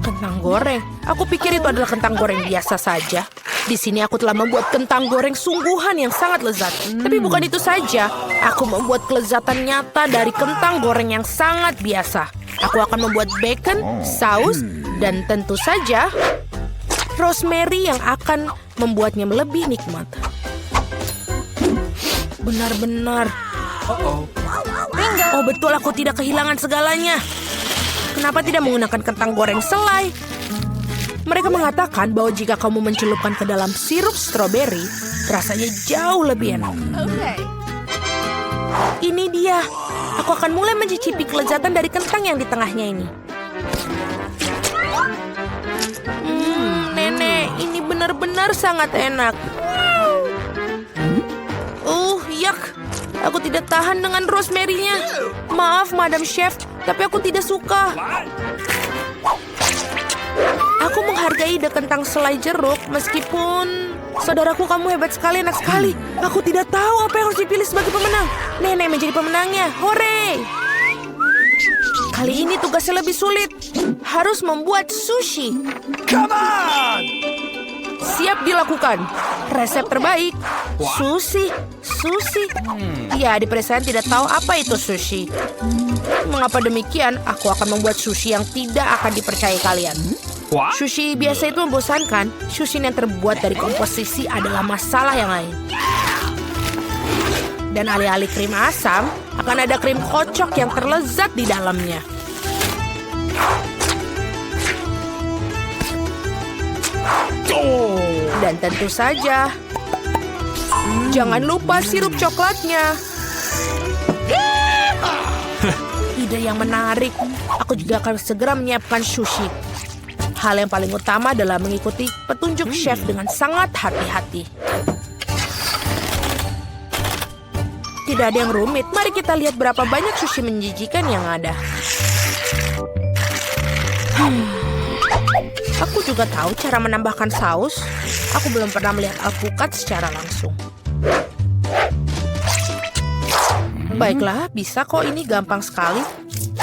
Kentang goreng. Aku pikir itu adalah kentang goreng biasa saja. Di sini aku telah membuat kentang goreng sungguhan yang sangat lezat. Tapi bukan itu saja. Aku membuat kelezatan nyata dari kentang goreng yang sangat biasa. Aku akan membuat bacon, saus, dan tentu saja rosemary yang akan membuatnya lebih nikmat. Benar-benar. Oh betul, aku tidak kehilangan segalanya. Kenapa tidak menggunakan kentang goreng selai? Mereka mengatakan bahwa jika kamu mencelupkan ke dalam sirup stroberi, rasanya jauh lebih enak. Ini dia. Aku akan mulai mencicipi kelezatan dari kentang yang di tengahnya ini. Nenek, ini benar-benar sangat enak. Yak. Aku tidak tahan dengan rosemary-nya. Maaf, Madam Chef, tapi aku tidak suka. Aku menghargai ide kentang selai jeruk, meskipun... Saudaraku, kamu hebat sekali, enak sekali. Aku tidak tahu apa yang harus dipilih sebagai pemenang. Nenek menjadi pemenangnya. Hore! Kali ini tugasnya lebih sulit. Harus membuat sushi. Come on! Siap dilakukan. Resep terbaik. Sushi. Ya, di pedesaan tidak tahu apa itu sushi. Mengapa demikian? Aku akan membuat sushi yang tidak akan dipercayai kalian. Sushi biasa itu membosankan. Sushi yang terbuat dari komposisi adalah masalah yang lain. Dan alih-alih krim asam, akan ada krim kocok yang terlezat di dalamnya. Dan tentu saja, jangan lupa sirup coklatnya. Ide yang menarik. Aku juga akan segera menyiapkan sushi. Hal yang paling utama adalah mengikuti petunjuk chef dengan sangat hati-hati. Tidak ada yang rumit. Mari kita lihat berapa banyak sushi menjijikan yang ada. Aku juga tahu cara menambahkan saus. Aku belum pernah melihat alpukat secara langsung. Baiklah, bisa kok, ini gampang sekali.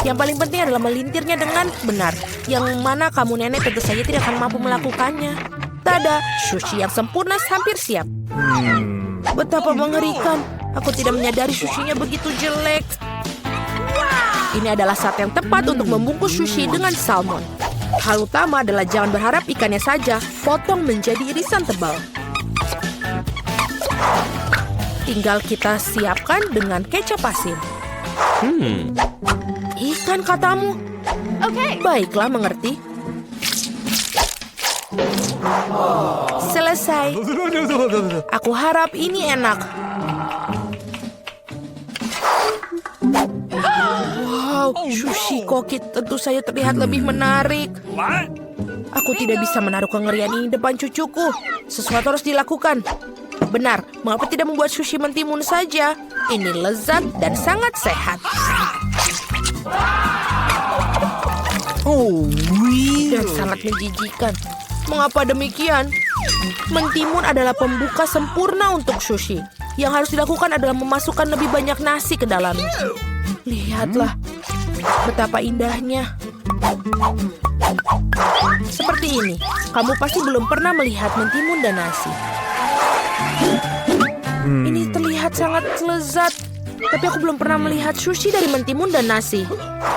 Yang paling penting adalah melintirnya dengan benar. Yang mana kamu nenek tentu saja tidak akan mampu melakukannya. Tada, sushi yang sempurna hampir siap. Betapa mengerikan. Aku tidak menyadari sushinya begitu jelek. Ini adalah saat yang tepat untuk membungkus sushi dengan salmon. Hal utama adalah jangan berharap ikannya saja, potong menjadi irisan tebal. Tinggal kita siapkan dengan kecap asin. Ikan katamu? Oke. Baiklah, mengerti. Selesai. Aku harap ini enak. Wow, sushi koki tentu saja terlihat lebih menarik. What? Aku tidak bisa menaruh kengerian ini depan cucuku. Sesuatu harus dilakukan. Benar, mengapa tidak membuat sushi mentimun saja? Ini lezat dan sangat sehat. Dan sangat menjijikan. Mengapa demikian? Mentimun adalah pembuka sempurna untuk sushi. Yang harus dilakukan adalah memasukkan lebih banyak nasi ke dalamnya. Lihatlah, betapa indahnya. Seperti ini, kamu pasti belum pernah melihat mentimun dan nasi. Ini terlihat sangat lezat. Tapi aku belum pernah melihat sushi dari mentimun dan nasi.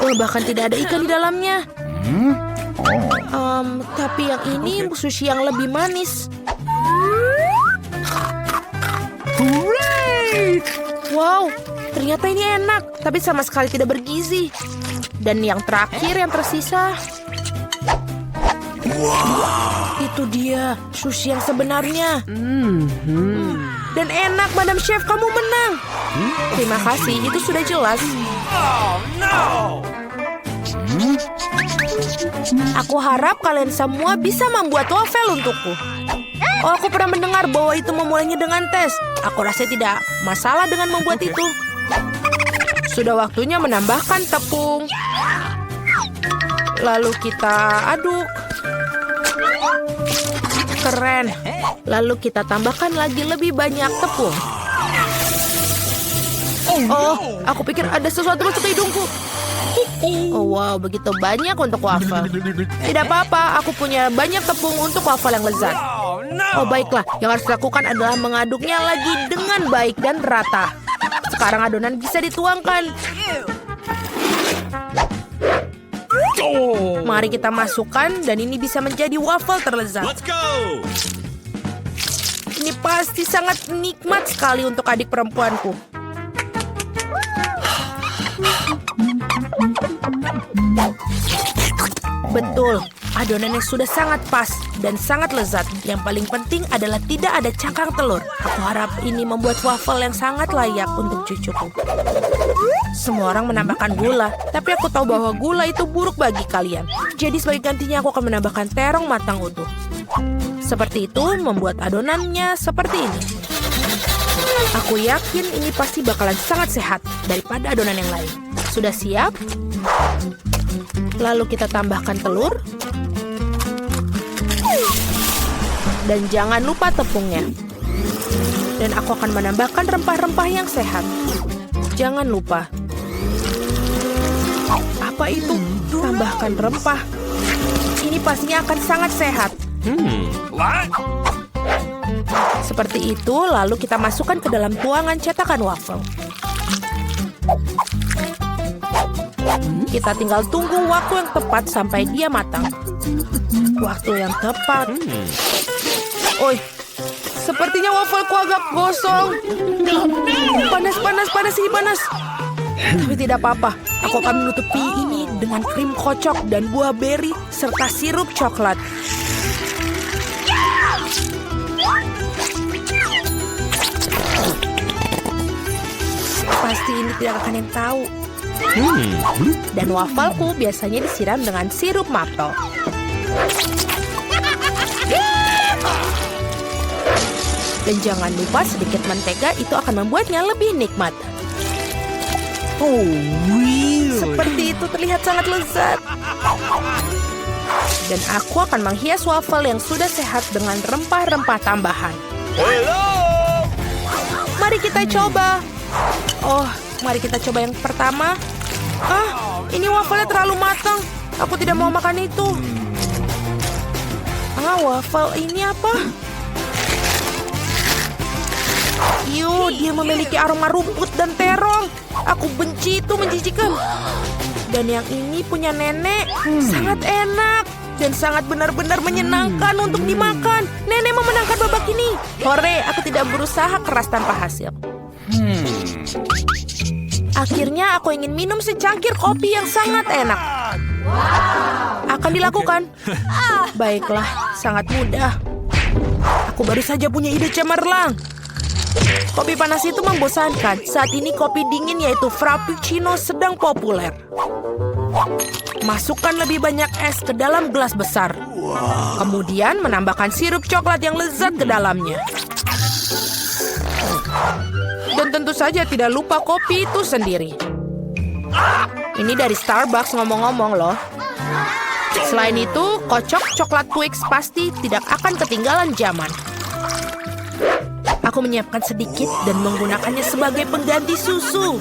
Bahkan tidak ada ikan di dalamnya. Tapi yang ini sushi yang lebih manis. Wow, ternyata ini enak. Tapi sama sekali tidak bergizi. Dan yang terakhir yang tersisa. Itu dia, sushi yang sebenarnya. Dan enak, Madam Chef, kamu menang. Terima kasih, itu sudah jelas. Oh, no! Aku harap kalian semua bisa membuat wafel untukku. Oh, aku pernah mendengar bahwa itu memulainya dengan tes. Aku rasa tidak masalah dengan membuat itu. Sudah waktunya menambahkan tepung. Lalu kita aduk. Keren. Lalu kita tambahkan lagi lebih banyak tepung. Oh, aku pikir ada sesuatu masuk ke hidungku. Oh, wow, begitu banyak untuk wafel. Tidak apa-apa, aku punya banyak tepung untuk wafel yang lezat. Oh, no! Oh, baiklah. Yang harus dilakukan adalah mengaduknya lagi dengan baik dan rata. Sekarang adonan bisa dituangkan. Mari kita masukkan dan ini bisa menjadi wafel terlezat. Let's go! Ini pasti sangat nikmat sekali untuk adik perempuanku. Betul, adonannya sudah sangat pas dan sangat lezat. Yang paling penting adalah tidak ada cangkang telur. Aku harap ini membuat wafel yang sangat layak untuk cucuku. Semua orang menambahkan gula, tapi aku tahu bahwa gula itu buruk bagi kalian. Jadi sebagai gantinya aku akan menambahkan terong matang utuh. Seperti itu membuat adonannya seperti ini. Aku yakin ini pasti bakalan sangat sehat daripada adonan yang lain. Sudah siap? Lalu kita tambahkan telur. Dan jangan lupa tepungnya. Dan aku akan menambahkan rempah-rempah yang sehat. Jangan lupa. Apa itu? Tambahkan rempah. Ini pastinya akan sangat sehat. What? Seperti itu, lalu kita masukkan ke dalam tuangan cetakan wafel. Kita tinggal tunggu waktu yang tepat sampai dia matang. Waktu yang tepat. Oi, sepertinya wafelku agak gosong. Panas, ini panas. Tapi tidak apa-apa, aku akan menutupi ini dengan krim kocok dan buah beri serta sirup coklat. Pasti ini tidak akan yang tahu. Dan wafelku biasanya disiram dengan sirup maple. Dan jangan lupa sedikit mentega, itu akan membuatnya lebih nikmat. Seperti itu terlihat sangat lezat. Dan aku akan menghias wafel yang sudah sehat dengan rempah-rempah tambahan. Mari kita coba. Oh, mari kita coba yang pertama. Ini wafelnya terlalu matang. Aku tidak mau makan itu. Wafel ini apa? Dia memiliki aroma rumput dan terong. Aku benci itu, menjijikan. Dan yang ini punya nenek. Sangat enak. dan sangat benar-benar menyenangkan untuk dimakan. Nenek memenangkan babak ini. Hore, aku tidak berusaha keras tanpa hasil. Akhirnya aku ingin minum secangkir kopi yang sangat enak. Akan dilakukan. Baiklah, sangat mudah. Aku baru saja punya ide cemerlang. Kopi panas itu membosankan. Saat ini kopi dingin yaitu Frappuccino sedang populer. Masukkan lebih banyak es ke dalam gelas besar. Kemudian menambahkan sirup coklat yang lezat ke dalamnya. Dan tentu saja tidak lupa kopi itu sendiri. Ini dari Starbucks ngomong-ngomong loh. Selain itu, kocok coklat Twix pasti tidak akan ketinggalan zaman. Aku menyiapkan sedikit dan menggunakannya sebagai pengganti susu.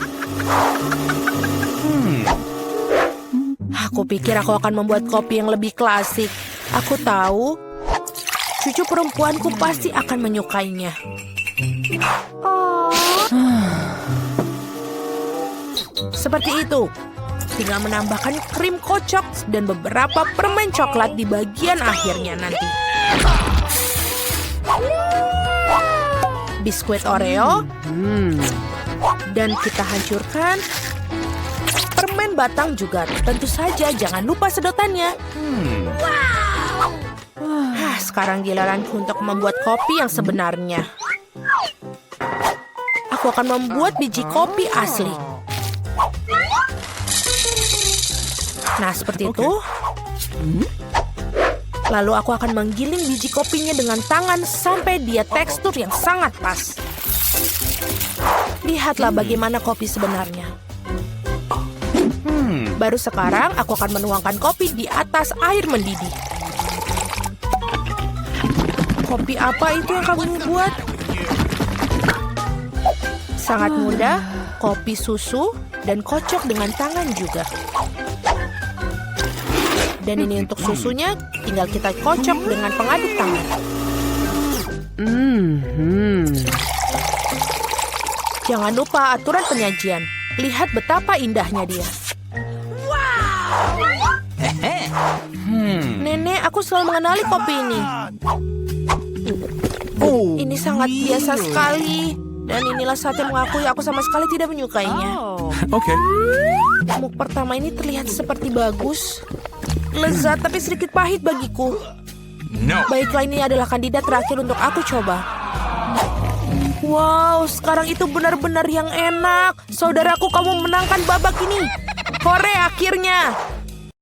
Aku pikir aku akan membuat kopi yang lebih klasik. Aku tahu, cucu perempuanku pasti akan menyukainya. Seperti itu. Tinggal menambahkan krim kocok dan beberapa permen coklat di bagian akhirnya nanti. Biskuit Oreo. Dan kita hancurkan permen batang juga. Tentu saja jangan lupa sedotannya. Sekarang giliranku untuk membuat kopi yang sebenarnya. Aku akan membuat biji kopi asli. Nah, seperti itu. Lalu aku akan menggiling biji kopinya dengan tangan sampai dia tekstur yang sangat pas. Lihatlah bagaimana kopi sebenarnya. Baru sekarang aku akan menuangkan kopi di atas air mendidih. Kopi apa itu yang kamu buat? Sangat mudah, kopi susu dan kocok dengan tangan juga. Dan ini untuk susunya, tinggal kita kocok dengan pengaduk tangan. Jangan lupa aturan penyajian. Lihat betapa indahnya dia. Nenek, aku selalu mengenali kopi ini. Ini sangat biasa sekali. Dan inilah saat yang mengakui aku sama sekali tidak menyukainya. Okay. Muk pertama ini terlihat seperti bagus. Lezat tapi sedikit pahit bagiku. No. Baiklah, ini adalah kandidat terakhir untuk aku coba. Wow, sekarang itu benar-benar yang enak. Saudaraku, kamu menangkan babak ini. Hore, akhirnya.